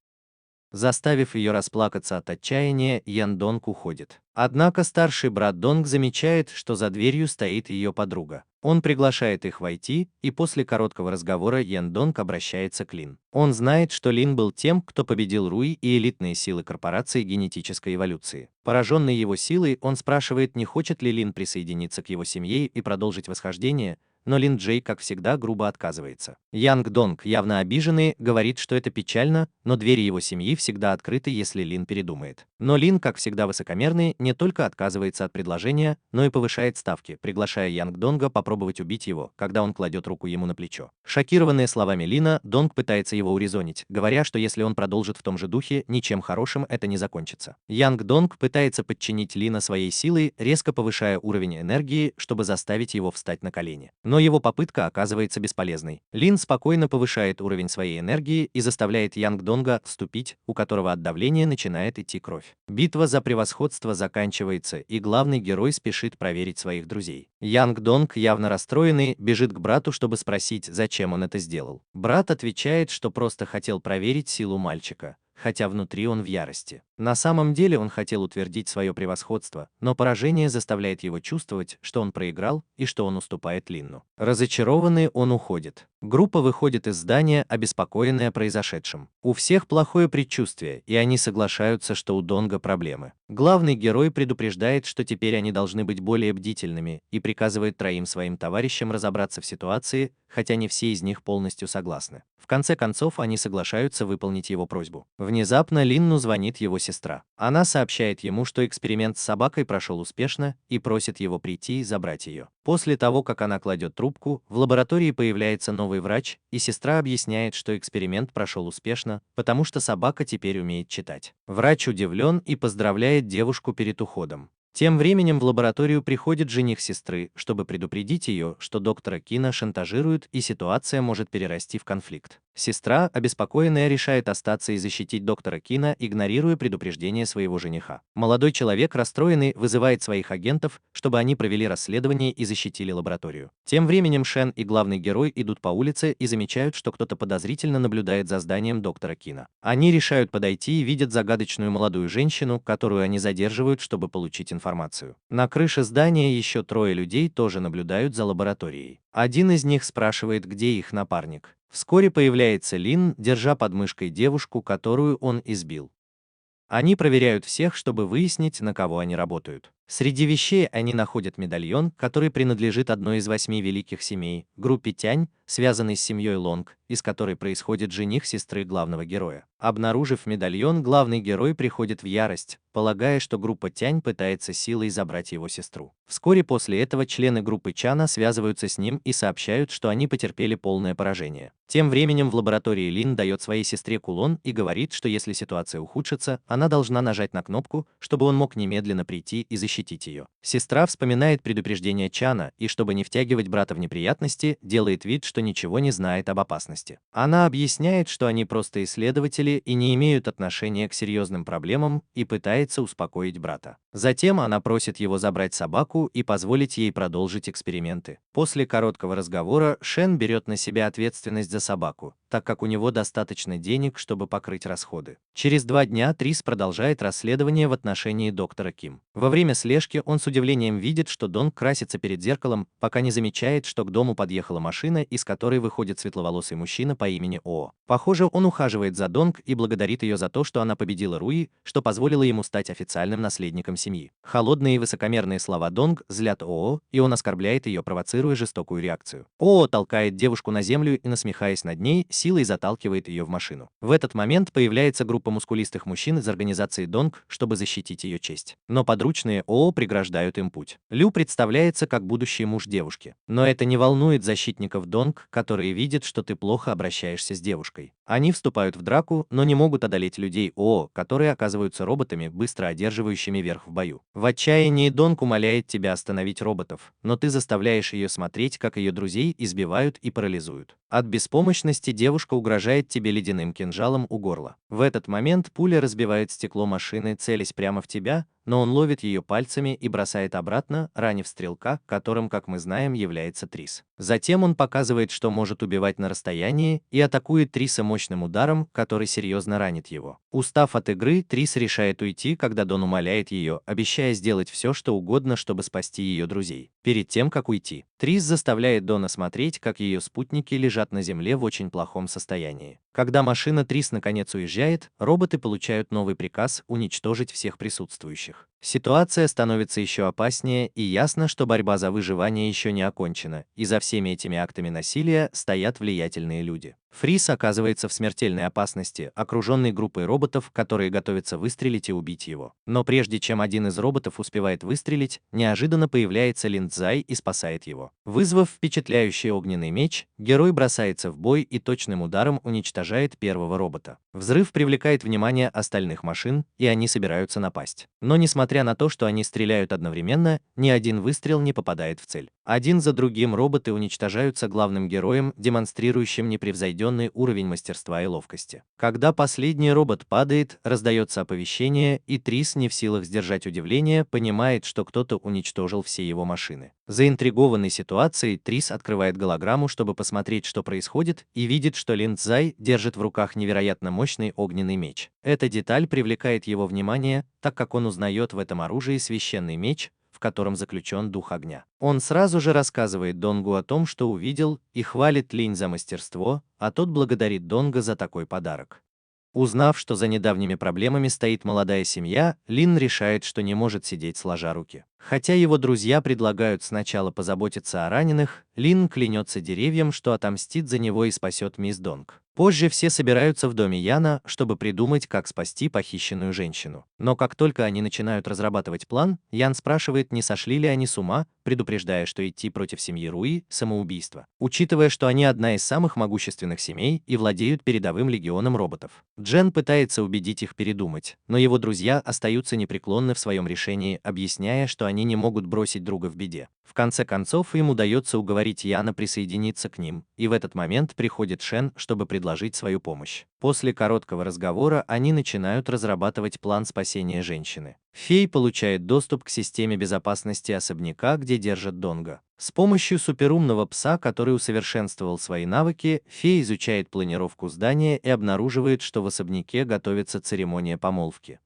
Заставив ее расплакаться от отчаяния, Яндонг уходит. Однако старший брат Донг замечает, что за дверью стоит ее подруга. Он приглашает их войти, и после короткого разговора Яндонг обращается к Лин. Он знает, что Лин был тем, кто победил Руи и элитные силы корпорации генетической эволюции. Пораженный его силой, он спрашивает, не хочет ли Лин присоединиться к его семье и продолжить восхождение, но Лин Джей, как всегда, грубо отказывается. Янг Донг, явно обиженный, говорит, что это печально, но двери его семьи всегда открыты, если Лин передумает. Но Лин, как всегда высокомерный, не только отказывается от предложения, но и повышает ставки, приглашая Янг Донга попробовать убить его, когда он кладет руку ему на плечо. Шокированный словами Лина, Донг пытается его урезонить, говоря, что если он продолжит в том же духе, ничем хорошим это не закончится. Янг Донг пытается подчинить Лина своей силой, резко повышая уровень энергии, чтобы заставить его встать на колени. Но его попытка оказывается бесполезной. Лин спокойно повышает уровень своей энергии и заставляет Янг Донга отступить, у которого от давления начинает идти кровь. Битва за превосходство заканчивается, и главный герой спешит проверить своих друзей. Янг Донг, явно расстроенный, бежит к брату, чтобы спросить, зачем он это сделал. Брат отвечает, что просто хотел проверить силу мальчика, хотя внутри он в ярости. На самом деле он хотел утвердить свое превосходство, но поражение заставляет его чувствовать, что он проиграл и что он уступает Линну. Разочарованный, он уходит. Группа выходит из здания, обеспокоенная произошедшим. У всех плохое предчувствие, и они соглашаются, что у Донга проблемы. Главный герой предупреждает, что теперь они должны быть более бдительными, и приказывает троим своим товарищам разобраться в ситуации, хотя не все из них полностью согласны. В конце концов, они соглашаются выполнить его просьбу. Внезапно Линну звонит его сестра. Она сообщает ему, что эксперимент с собакой прошел успешно, и просит его прийти и забрать ее. После того, как она кладет трубку, в лаборатории появляется новый врач, и сестра объясняет, что эксперимент прошел успешно, потому что собака теперь умеет читать. Врач удивлен и поздравляет девушку перед уходом. Тем временем в лабораторию приходит жених сестры, чтобы предупредить ее, что доктора Кина шантажируют и ситуация может перерасти в конфликт. Сестра, обеспокоенная, решает остаться и защитить доктора Кина, игнорируя предупреждение своего жениха. Молодой человек, расстроенный, вызывает своих агентов, чтобы они провели расследование и защитили лабораторию. Тем временем Шен и главный герой идут по улице и замечают, что кто-то подозрительно наблюдает за зданием доктора Кина. Они решают подойти и видят загадочную молодую женщину, которую они задерживают, чтобы получить информацию. На крыше здания еще трое людей тоже наблюдают за лабораторией. Один из них спрашивает, где их напарник. Вскоре появляется Лин, держа под мышкой девушку, которую он избил. Они проверяют всех, чтобы выяснить, на кого они работают. Среди вещей они находят медальон, который принадлежит одной из 8 великих семей, группе Тянь, связанной с семьей Лонг, из которой происходит жених сестры главного героя. Обнаружив медальон, главный герой приходит в ярость, полагая, что группа Тянь пытается силой забрать его сестру. Вскоре после этого члены группы Чана связываются с ним и сообщают, что они потерпели полное поражение. Тем временем в лаборатории Лин дает своей сестре кулон и говорит, что если ситуация ухудшится, она должна нажать на кнопку, чтобы он мог немедленно прийти и защитить ее. Сестра вспоминает предупреждение Чана и, чтобы не втягивать брата в неприятности, делает вид, что ничего не знает об опасности. Она объясняет, что они просто исследователи и не имеют отношения к серьезным проблемам, и пытается успокоить брата. Затем она просит его забрать собаку и позволить ей продолжить эксперименты. После короткого разговора Шен берет на себя ответственность за собаку, так как у него достаточно денег, чтобы покрыть расходы. Через 2 дня Трис продолжает расследование в отношении доктора Ким. Во время слежки он с удивлением видит, что Донг красится перед зеркалом, пока не замечает, что к дому подъехала машина, из которой выходит светловолосый мужчина по имени Оо. Похоже, он ухаживает за Донг и благодарит ее за то, что она победила Руи, что позволило ему стать официальным наследником семьи. Холодные и высокомерные слова Донг злят Оо, и он оскорбляет ее, провоцируя жестокую реакцию. Оо толкает девушку на землю и, насмехаясь над ней, силой заталкивает ее в машину. В этот момент появляется группа мускулистых мужчин из организации Донг, чтобы защитить ее честь. Но подручные Оо преграждают им путь. Лю представляется как будущий муж девушки. Но это не волнует защитников Донг, которые видят, что ты плохо обращаешься с девушкой. Они вступают в драку, но не могут одолеть людей Оо, которые оказываются роботами, быстро одерживающими верх в бою. В отчаянии Донг умоляет тебя остановить роботов, но ты заставляешь ее смотреть, как ее друзей избивают и парализуют. От беспомощности девушка угрожает тебе ледяным кинжалом у горла. В этот момент пуля разбивает стекло машины, целясь прямо в тебя, но он ловит ее пальцами и бросает обратно, ранив стрелка, которым, как мы знаем, является Трис. Затем он показывает, что может убивать на расстоянии, и атакует Триса мощным ударом, который серьезно ранит его. Устав от игры, Трис решает уйти, когда Дон умоляет ее, обещая сделать все, что угодно, чтобы спасти ее друзей. Перед тем, как уйти, Трис заставляет Дона смотреть, как ее спутники лежат на земле в очень плохом состоянии. Когда машина Трис наконец уезжает, роботы получают новый приказ уничтожить всех присутствующих. Ситуация становится еще опаснее, и ясно, что борьба за выживание еще не окончена, и за всеми этими актами насилия стоят влиятельные люди. Фрис оказывается в смертельной опасности, окруженный группой роботов, которые готовятся выстрелить и убить его. Но прежде чем один из роботов успевает выстрелить, неожиданно появляется Линдзай и спасает его. Вызвав впечатляющий огненный меч, герой бросается в бой и точным ударом уничтожает первого робота. Взрыв привлекает внимание остальных машин, и они собираются напасть. Но несмотря на то, что они стреляют одновременно, ни один выстрел не попадает в цель. Один за другим роботы уничтожаются главным героем, демонстрирующим непревзойденный уровень мастерства и ловкости. Когда последний робот падает, раздается оповещение, и Трис, не в силах сдержать удивление, понимает, что кто-то уничтожил все его машины. Заинтригованный ситуацией, Трис открывает голограмму, чтобы посмотреть, что происходит, и видит, что Линдзай держит в руках невероятно мощный огненный меч. Эта деталь привлекает его внимание, так как он узнает в этом оружии священный меч, в котором заключен дух огня. Он сразу же рассказывает Донгу о том, что увидел, и хвалит Линь за мастерство, а тот благодарит Донга за такой подарок. Узнав, что за недавними проблемами стоит молодая семья, Лин решает, что не может сидеть сложа руки. Хотя его друзья предлагают сначала позаботиться о раненых, Лин клянется деревьям, что отомстит за него и спасет мисс Донг. Позже все собираются в доме Яна, чтобы придумать, как спасти похищенную женщину. Но как только они начинают разрабатывать план, Ян спрашивает, не сошли ли они с ума, предупреждая, что идти против семьи Руи – самоубийство, учитывая, что они одна из самых могущественных семей и владеют передовым легионом роботов. Джен пытается убедить их передумать, но его друзья остаются непреклонны в своем решении, объясняя, что они не могут бросить друга в беде. В конце концов, им удается уговорить Яна присоединиться к ним, и в этот момент приходит Шен, чтобы предложить свою помощь. После короткого разговора они начинают разрабатывать план спасения женщины. Фей получает доступ к системе безопасности особняка, где держат Донга. С помощью суперумного пса, который усовершенствовал свои навыки, Фей изучает планировку здания и обнаруживает, что в особняке готовится церемония помолвки.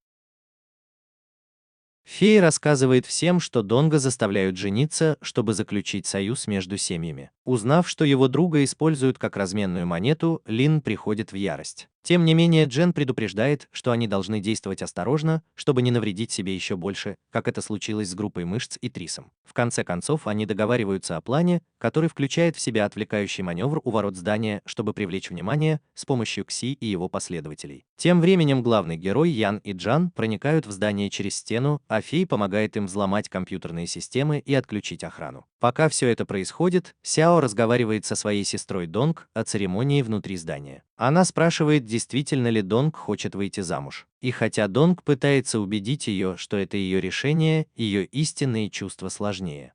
Фей рассказывает всем, что Донга заставляют жениться, чтобы заключить союз между семьями. Узнав, что его друга используют как разменную монету, Лин приходит в ярость. Тем не менее, Джен предупреждает, что они должны действовать осторожно, чтобы не навредить себе еще больше, как это случилось с группой мышц и Трисом. В конце концов, они договариваются о плане, который включает в себя отвлекающий маневр у ворот здания, чтобы привлечь внимание с помощью Кси и его последователей. Тем временем главный герой Ян и Джан проникают в здание через стену, а Фей помогает им взломать компьютерные системы и отключить охрану. Пока все это происходит, Сяо разговаривает со своей сестрой Донг о церемонии внутри здания. Она спрашивает, действительно ли Донг хочет выйти замуж. И хотя Донг пытается убедить ее, что это ее решение, ее истинные чувства сложнее.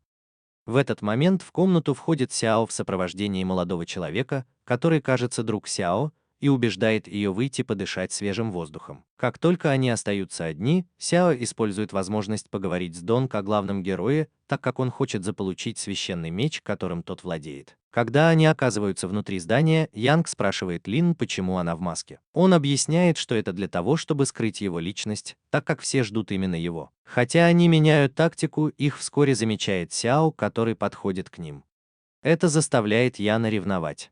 В этот момент в комнату входит Сяо в сопровождении молодого человека, который кажется друг Сяо, и убеждает ее выйти подышать свежим воздухом. Как только они остаются одни, Сяо использует возможность поговорить с Донг о главном герое, так как он хочет заполучить священный меч, которым тот владеет. Когда они оказываются внутри здания, Янг спрашивает Лин, почему она в маске. Он объясняет, что это для того, чтобы скрыть его личность, так как все ждут именно его. Хотя они меняют тактику, их вскоре замечает Сяо, который подходит к ним. Это заставляет Яна ревновать.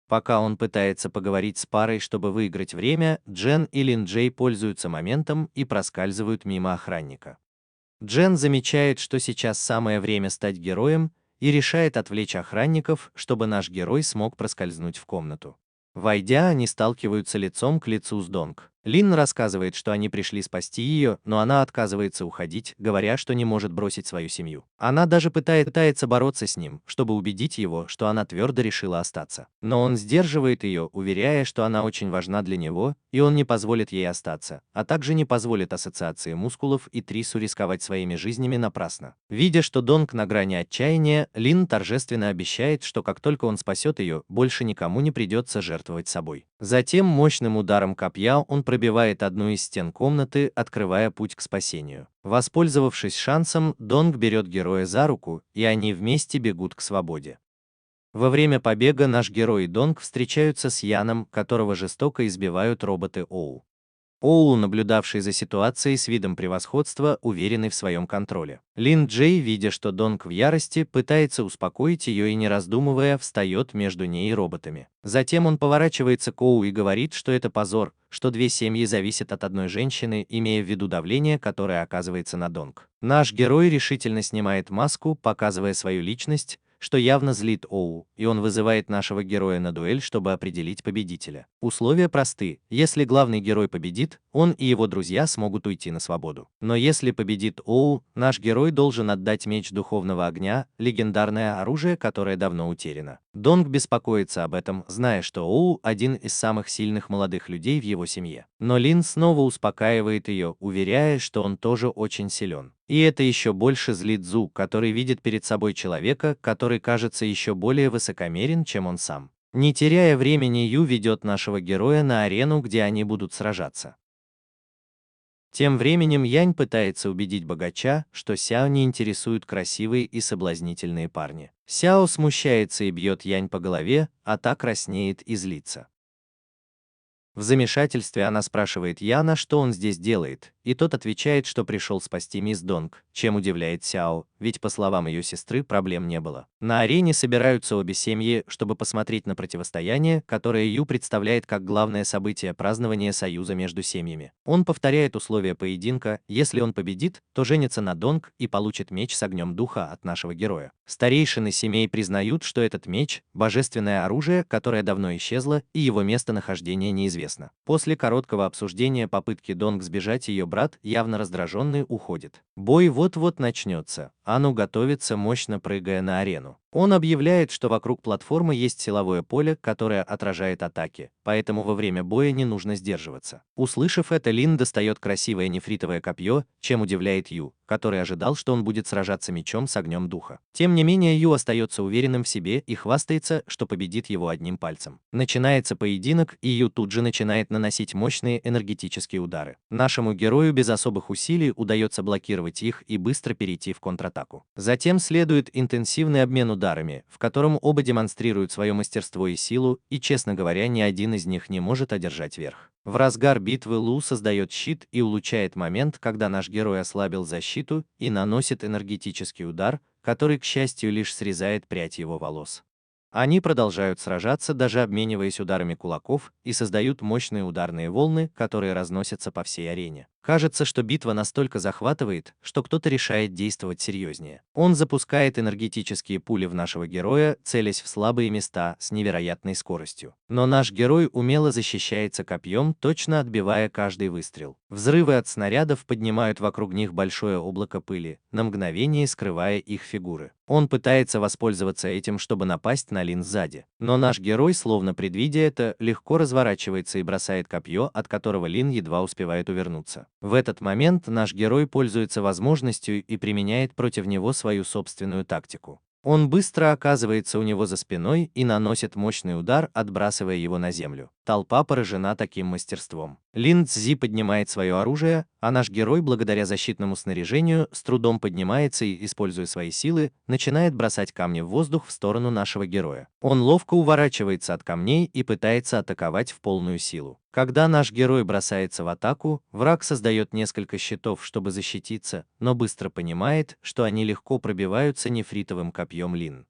Пока он пытается поговорить с парой, чтобы выиграть время, Джен и Лин Джей пользуются моментом и проскальзывают мимо охранника. Джен замечает, что сейчас самое время стать героем, и решает отвлечь охранников, чтобы наш герой смог проскользнуть в комнату. Войдя, они сталкиваются лицом к лицу с Донг. Лин рассказывает, что они пришли спасти ее, но она отказывается уходить, говоря, что не может бросить свою семью. Она даже пытается бороться с ним, чтобы убедить его, что она твердо решила остаться. Но он сдерживает ее, уверяя, что она очень важна для него, и он не позволит ей остаться, а также не позволит ассоциации мускулов и Трису рисковать своими жизнями напрасно. Видя, что Донг на грани отчаяния, Лин торжественно обещает, что как только он спасет ее, больше никому не придется жертвовать собой. Затем мощным ударом копья он пробивает одну из стен комнаты, открывая путь к спасению. Воспользовавшись шансом, Донг берет героя за руку, и они вместе бегут к свободе. Во время побега наш герой и Донг встречаются с Яном, которого жестоко избивают роботы Оу. Оу, наблюдавший за ситуацией с видом превосходства, уверенный в своем контроле. Лин Джей, видя, что Донг в ярости, пытается успокоить ее и, не раздумывая, встает между ней и роботами. Затем он поворачивается к Оу и говорит, что это позор, что две семьи зависят от одной женщины, имея в виду давление, которое оказывается на Донг. Наш герой решительно снимает маску, показывая свою личность, что явно злит Оу, и он вызывает нашего героя на дуэль, чтобы определить победителя. Условия просты: если главный герой победит, он и его друзья смогут уйти на свободу. Но если победит Оу, наш герой должен отдать меч духовного огня, легендарное оружие, которое давно утеряно. Донг беспокоится об этом, зная, что Оу – один из самых сильных молодых людей в его семье. Но Лин снова успокаивает ее, уверяя, что он тоже очень силен. И это еще больше злит Зу, который видит перед собой человека, который кажется еще более высокомерен, чем он сам. Не теряя времени, Ю ведет нашего героя на арену, где они будут сражаться. Тем временем Янь пытается убедить богача, что Сяо не интересуют красивые и соблазнительные парни. Сяо смущается и бьет Янь по голове, а та краснеет и злится. В замешательстве она спрашивает Яна, что он здесь делает, и тот отвечает, что пришел спасти мисс Донг, чем удивляет Сяо, ведь, по словам ее сестры, проблем не было. На арене собираются обе семьи, чтобы посмотреть на противостояние, которое Ю представляет как главное событие празднования союза между семьями. Он повторяет условия поединка: если он победит, то женится на Донг и получит меч с огнем духа от нашего героя. Старейшины семей признают, что этот меч – божественное оружие, которое давно исчезло, и его местонахождение неизвестно. После короткого обсуждения попытки Донг сбежать, ее брат, явно раздраженный, уходит. Бой вот-вот начнется. Ану готовится, мощно прыгая на арену. Он объявляет, что вокруг платформы есть силовое поле, которое отражает атаки, поэтому во время боя не нужно сдерживаться. Услышав это, Лин достает красивое нефритовое копье, чем удивляет Ю, который ожидал, что он будет сражаться мечом с огнем духа. Тем не менее, Ю остается уверенным в себе и хвастается, что победит его одним пальцем. Начинается поединок, и Ю тут же начинает наносить мощные энергетические удары. Нашему герою без особых усилий удается блокировать их и быстро перейти в контратаку. Затем следует интенсивный обмен ударами, в котором оба демонстрируют свое мастерство и силу, и, честно говоря, ни один из них не может одержать верх. В разгар битвы Лу создает щит и улучшает момент, когда наш герой ослабил защиту и наносит энергетический удар, который, к счастью, лишь срезает прядь его волос. Они продолжают сражаться, даже обмениваясь ударами кулаков, и создают мощные ударные волны, которые разносятся по всей арене. Кажется, что битва настолько захватывает, что кто-то решает действовать серьезнее. Он запускает энергетические пули в нашего героя, целясь в слабые места с невероятной скоростью. Но наш герой умело защищается копьем, точно отбивая каждый выстрел. Взрывы от снарядов поднимают вокруг них большое облако пыли, на мгновение скрывая их фигуры. Он пытается воспользоваться этим, чтобы напасть на Лин сзади. Но наш герой, словно предвидя это, легко разворачивается и бросает копье, от которого Лин едва успевает увернуться. В этот момент наш герой пользуется возможностью и применяет против него свою собственную тактику. Он быстро оказывается у него за спиной и наносит мощный удар, отбрасывая его на землю. Толпа поражена таким мастерством. Лин Цзи поднимает свое оружие, а наш герой, благодаря защитному снаряжению, с трудом поднимается и, используя свои силы, начинает бросать камни в воздух в сторону нашего героя. Он ловко уворачивается от камней и пытается атаковать в полную силу. Когда наш герой бросается в атаку, враг создает несколько щитов, чтобы защититься, но быстро понимает, что они легко пробиваются нефритовым копьем Лин.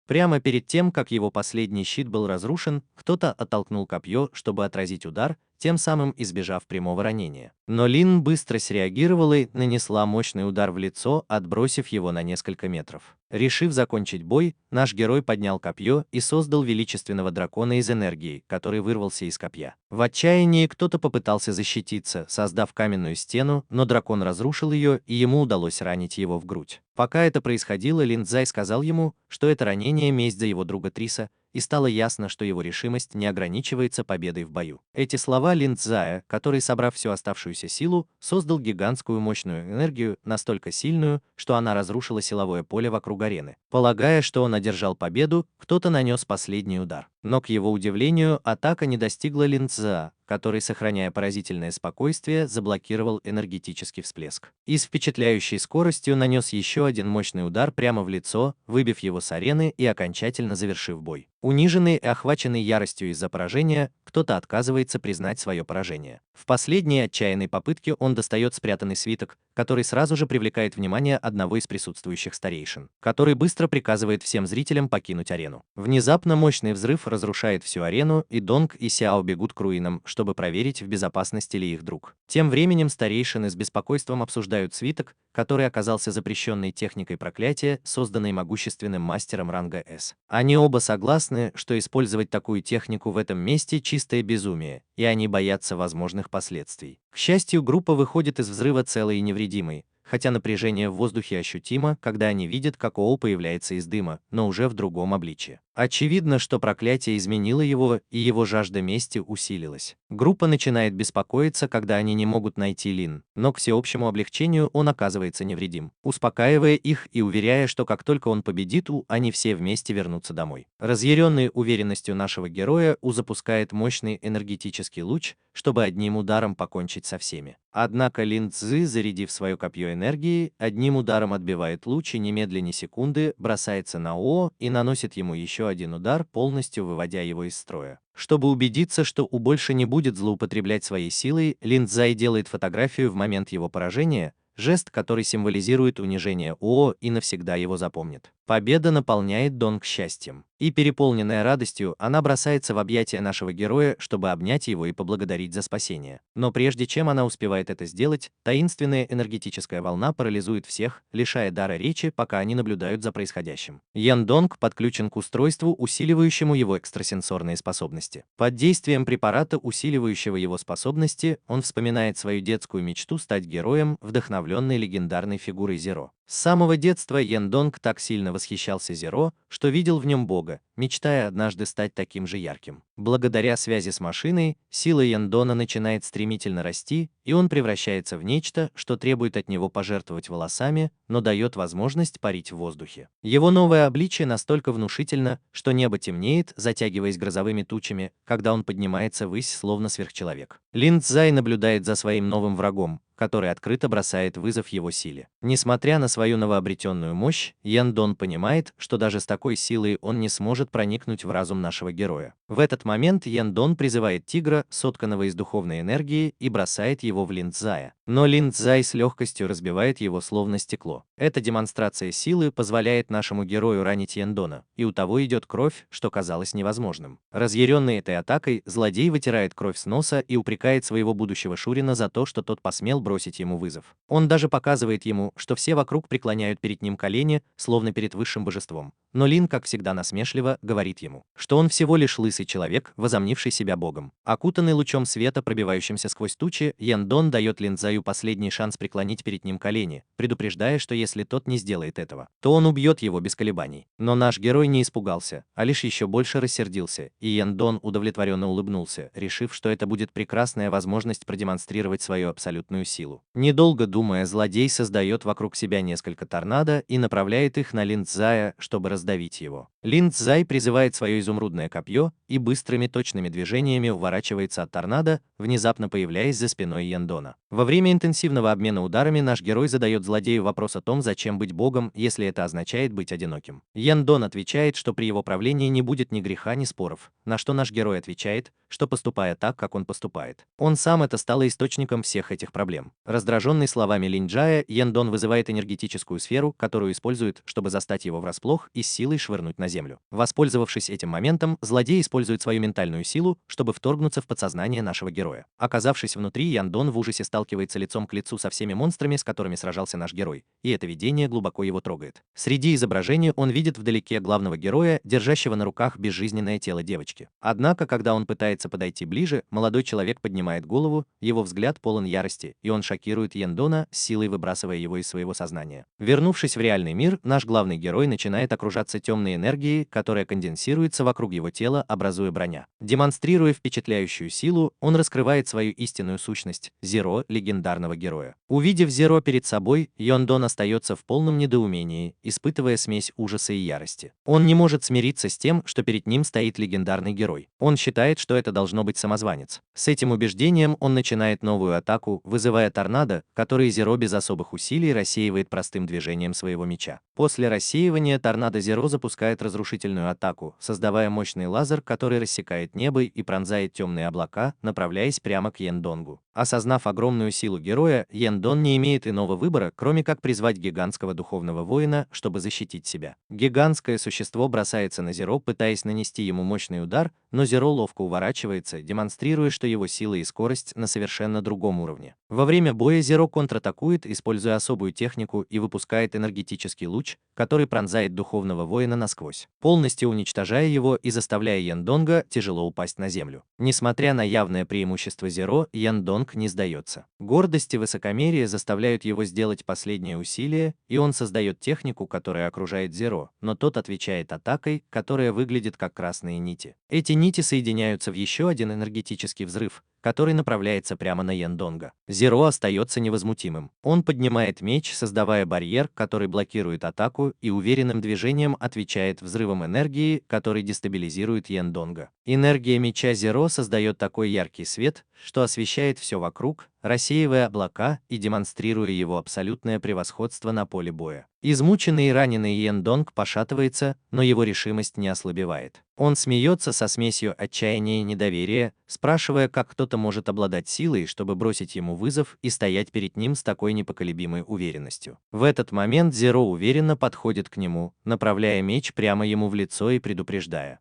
Прямо перед тем, как его последний щит был разрушен, кто-то оттолкнул копье, чтобы отразить удар, тем самым избежав прямого ранения. Но Лин быстро среагировала и нанесла мощный удар в лицо, отбросив его на несколько метров. Решив закончить бой, наш герой поднял копье и создал величественного дракона из энергии, который вырвался из копья. В отчаянии кто-то попытался защититься, создав каменную стену, но дракон разрушил ее, и ему удалось ранить его в грудь. Пока это происходило, Лин Цзай сказал ему, что это ранение — месть за его друга Триса, и стало ясно, что его решимость не ограничивается победой в бою. Эти слова Лин Цзая, который, собрав всю оставшуюся силу, создал гигантскую мощную энергию, настолько сильную, что она разрушила силовое поле вокруг арены. Полагая, что он одержал победу, кто-то нанес последний удар. Но, к его удивлению, атака не достигла Лин Цза, который, сохраняя поразительное спокойствие, заблокировал энергетический всплеск. И с впечатляющей скоростью нанес еще один мощный удар прямо в лицо, выбив его с арены и окончательно завершив бой. Униженный и охваченный яростью из-за поражения, кто-то отказывается признать свое поражение. В последней отчаянной попытке он достает спрятанный свиток, который сразу же привлекает внимание одного из присутствующих старейшин, который быстро приказывает всем зрителям покинуть арену. Внезапно мощный взрыв разрушает всю арену, и Донг и Сяо бегут к руинам, чтобы проверить, в безопасности ли их друг. Тем временем старейшины с беспокойством обсуждают свиток, который оказался запрещенной техникой проклятия, созданной могущественным мастером ранга С. Они оба согласны, что использовать такую технику в этом месте чистое безумие, и они боятся возможных последствий. К счастью, группа выходит из взрыва целой и невредимой, хотя напряжение в воздухе ощутимо, когда они видят, как Оу появляется из дыма, но уже в другом обличье. Очевидно, что проклятие изменило его, и его жажда мести усилилась. Группа начинает беспокоиться, когда они не могут найти Лин, но к всеобщему облегчению он оказывается невредим, успокаивая их и уверяя, что как только он победит они все вместе вернутся домой. Разъяренный уверенностью нашего героя, запускает мощный энергетический луч, чтобы одним ударом покончить со всеми. Однако Лин Цзы, зарядив свое копье энергии, одним ударом отбивает луч и немедленно ни секунды бросается на О и наносит ему еще один удар, полностью выводя его из строя. Чтобы убедиться, что У больше не будет злоупотреблять своей силой, Лин Цзай делает фотографию в момент его поражения, жест, который символизирует унижение О и навсегда его запомнит. Победа наполняет Донг счастьем. И, переполненная радостью, она бросается в объятия нашего героя, чтобы обнять его и поблагодарить за спасение. Но прежде чем она успевает это сделать, таинственная энергетическая волна парализует всех, лишая дара речи, пока они наблюдают за происходящим. Ян Донг подключен к устройству, усиливающему его экстрасенсорные способности. Под действием препарата, усиливающего его способности, он вспоминает свою детскую мечту стать героем, вдохновленной легендарной фигурой Зеро. С самого детства Ян Донг так сильно восхищался Зеро, что видел в нем бога, мечтая однажды стать таким же ярким. Благодаря связи с машиной, сила Ян Дона начинает стремительно расти, и он превращается в нечто, что требует от него пожертвовать волосами, но дает возможность парить в воздухе. Его новое обличие настолько внушительно, что небо темнеет, затягиваясь грозовыми тучами, когда он поднимается ввысь, словно сверхчеловек. Лин Цзай наблюдает за своим новым врагом, который открыто бросает вызов его силе. Несмотря на свою новообретенную мощь, Ян Дон понимает, что даже с такой силой он не сможет может проникнуть в разум нашего героя. В этот момент Яндон призывает тигра, сотканного из духовной энергии, и бросает его в Линдзая. Но Линдзай с легкостью разбивает его словно стекло. Эта демонстрация силы позволяет нашему герою ранить Яндона, и у того идет кровь, что казалось невозможным. Разъяренный этой атакой, злодей вытирает кровь с носа и упрекает своего будущего Шурина за то, что тот посмел бросить ему вызов. Он даже показывает ему, что все вокруг преклоняют перед ним колени, словно перед высшим божеством. Но Лин, как всегда насмешливо, говорит ему, что он всего лишь лысый человек, возомнивший себя богом. Окутанный лучом света, пробивающимся сквозь тучи, Яндон дает Линдзаю последний шанс преклонить перед ним колени, предупреждая, что если тот не сделает этого, то он убьет его без колебаний. Но наш герой не испугался, а лишь еще больше рассердился, и Яндон удовлетворенно улыбнулся, решив, что это будет прекрасная возможность продемонстрировать свою абсолютную силу. Недолго думая, злодей создает вокруг себя несколько торнадо и направляет их на Линдзая, чтобы раздавить его. Линдзай призывает свое изумрудное копье и быстрыми точными движениями уворачивается от торнадо, внезапно появляясь за спиной Яндона. Во время интенсивного обмена ударами наш герой задает злодею вопрос о том, зачем быть богом, если это означает быть одиноким. Яндон отвечает, что при его правлении не будет ни греха, ни споров, на что наш герой отвечает, что поступая так, как он поступает, он сам это стало источником всех этих проблем. Раздраженный словами Линджая, Яндон вызывает энергетическую сферу, которую использует, чтобы застать его врасплох и с силой швырнуть на землю. Воспользовавшись этим моментом, злодей использует свою ментальную силу, чтобы вторгнуться в подсознание нашего героя. Оказавшись внутри, Яндон в ужасе сталкивается лицом к лицу со всеми монстрами, с которыми сражался наш герой, и это видение глубоко его трогает. Среди изображений он видит вдалеке главного героя, держащего на руках безжизненное тело девочки. Однако, когда он пытается подойти ближе, молодой человек поднимает голову, его взгляд полон ярости, и он шокирует Яндона, силой выбрасывая его из своего сознания. Вернувшись в реальный мир, наш главный герой начинает окружаться темной энергией, которая конденсируется вокруг его тела, образуя броня. Демонстрируя впечатляющую силу, он раскрывает свою истинную сущность – Зеро, легендарного героя. Увидев Зеро перед собой, Яндон остается в полном недоумении, испытывая смесь ужаса и ярости. Он не может смириться с тем, что перед ним стоит легендарный герой. Он считает, что это должно быть самозванец. С этим убеждением он начинает новую атаку, вызывая торнадо, который Зеро без особых усилий рассеивает простым движением своего меча. После рассеивания торнадо Зеро запускает разрушительную атаку, создавая мощный лазер, который рассекает небо и пронзает темные облака, направляясь прямо к Яндонгу. Осознав огромную силу героя, Яндон не имеет иного выбора, кроме как призвать гигантского духовного воина, чтобы защитить себя. Гигантское существо бросается на Зеро, пытаясь нанести ему мощный удар, но Зеро ловко уворачивается, демонстрируя, что его сила и скорость на совершенно другом уровне. Во время боя Зеро контратакует, используя особую технику, и выпускает энергетический луч, который пронзает духовного воина насквозь, полностью уничтожая его и заставляя Яндонга тяжело упасть на землю. Несмотря на явное преимущество Зеро, Яндонг не сдается. Гордость и высокомерие заставляют его сделать последнее усилие, и он создает технику, которая окружает Зеро, но тот отвечает атакой, которая выглядит как красные нити. Эти нити соединяются в еще один энергетический взрыв, который направляется прямо на Яндонга. Зеро остается невозмутимым. Он поднимает меч, создавая барьер, который блокирует атаку, и уверенным движением отвечает взрывом энергии, который дестабилизирует Яндонга. Энергия меча Зеро создает такой яркий свет, что освещает все вокруг, рассеивая облака и демонстрируя его абсолютное превосходство на поле боя. Измученный и раненый Яндонг пошатывается, но его решимость не ослабевает. Он смеется со смесью отчаяния и недоверия, спрашивая, как кто-то может обладать силой, чтобы бросить ему вызов и стоять перед ним с такой непоколебимой уверенностью. В этот момент Зеро уверенно подходит к нему, направляя меч прямо ему в лицо и предупреждая.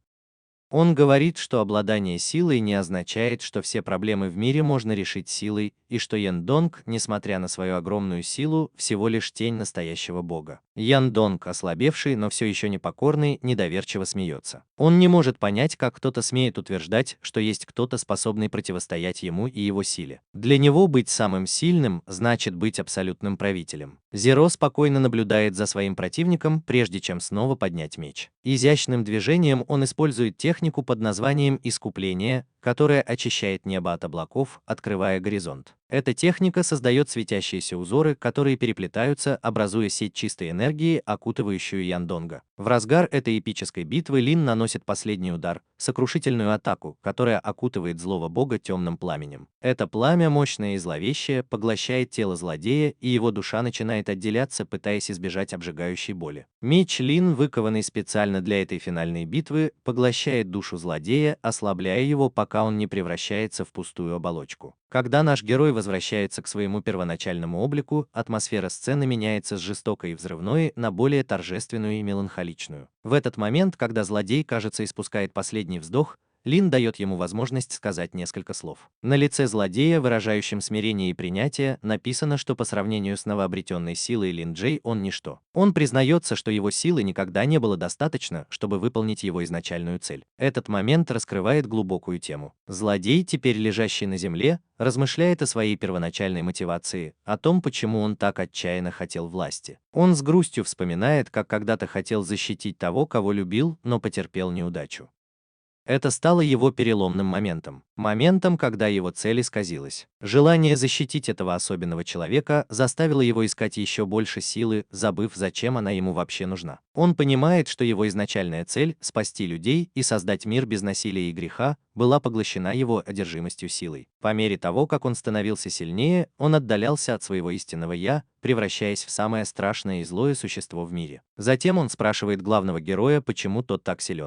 Он говорит, что обладание силой не означает, что все проблемы в мире можно решить силой, и что Яндонг, несмотря на свою огромную силу, всего лишь тень настоящего бога. Яндонг, ослабевший, но все еще непокорный, недоверчиво смеется. Он не может понять, как кто-то смеет утверждать, что есть кто-то, способный противостоять ему и его силе. Для него быть самым сильным значит быть абсолютным правителем. Зеро спокойно наблюдает за своим противником, прежде чем снова поднять меч. Изящным движением он использует технику под названием «Искупление», которая очищает небо от облаков, открывая горизонт. Эта техника создает светящиеся узоры, которые переплетаются, образуя сеть чистой энергии, окутывающую Яндонга. В разгар этой эпической битвы Лин наносит последний удар, сокрушительную атаку, которая окутывает злого бога темным пламенем. Это пламя, мощное и зловещее, поглощает тело злодея, и его душа начинает отделяться, пытаясь избежать обжигающей боли. Меч Лин, выкованный специально для этой финальной битвы, поглощает душу злодея, ослабляя его, пока он не превращается в пустую оболочку. Когда наш герой возвращается к своему первоначальному облику, атмосфера сцены меняется с жестокой и взрывной на более торжественную и меланхоличную. В этот момент, когда злодей, кажется, испускает последний вздох, Лин дает ему возможность сказать несколько слов. На лице злодея, выражающем смирение и принятие, написано, что по сравнению с новообретенной силой Лин Джей он ничто. Он признается, что его силы никогда не было достаточно, чтобы выполнить его изначальную цель. Этот момент раскрывает глубокую тему. Злодей, теперь лежащий на земле, размышляет о своей первоначальной мотивации, о том, почему он так отчаянно хотел власти. Он с грустью вспоминает, как когда-то хотел защитить того, кого любил, но потерпел неудачу. Это стало его переломным моментом, когда его цель исказилась. Желание защитить этого особенного человека заставило его искать еще больше силы, забыв, зачем она ему вообще нужна. Он понимает, что его изначальная цель — спасти людей и создать мир без насилия и греха — была поглощена его одержимостью силой. По мере того, как он становился сильнее, он отдалялся от своего истинного «я», превращаясь в самое страшное и злое существо в мире. Затем он спрашивает главного героя, почему тот так силен.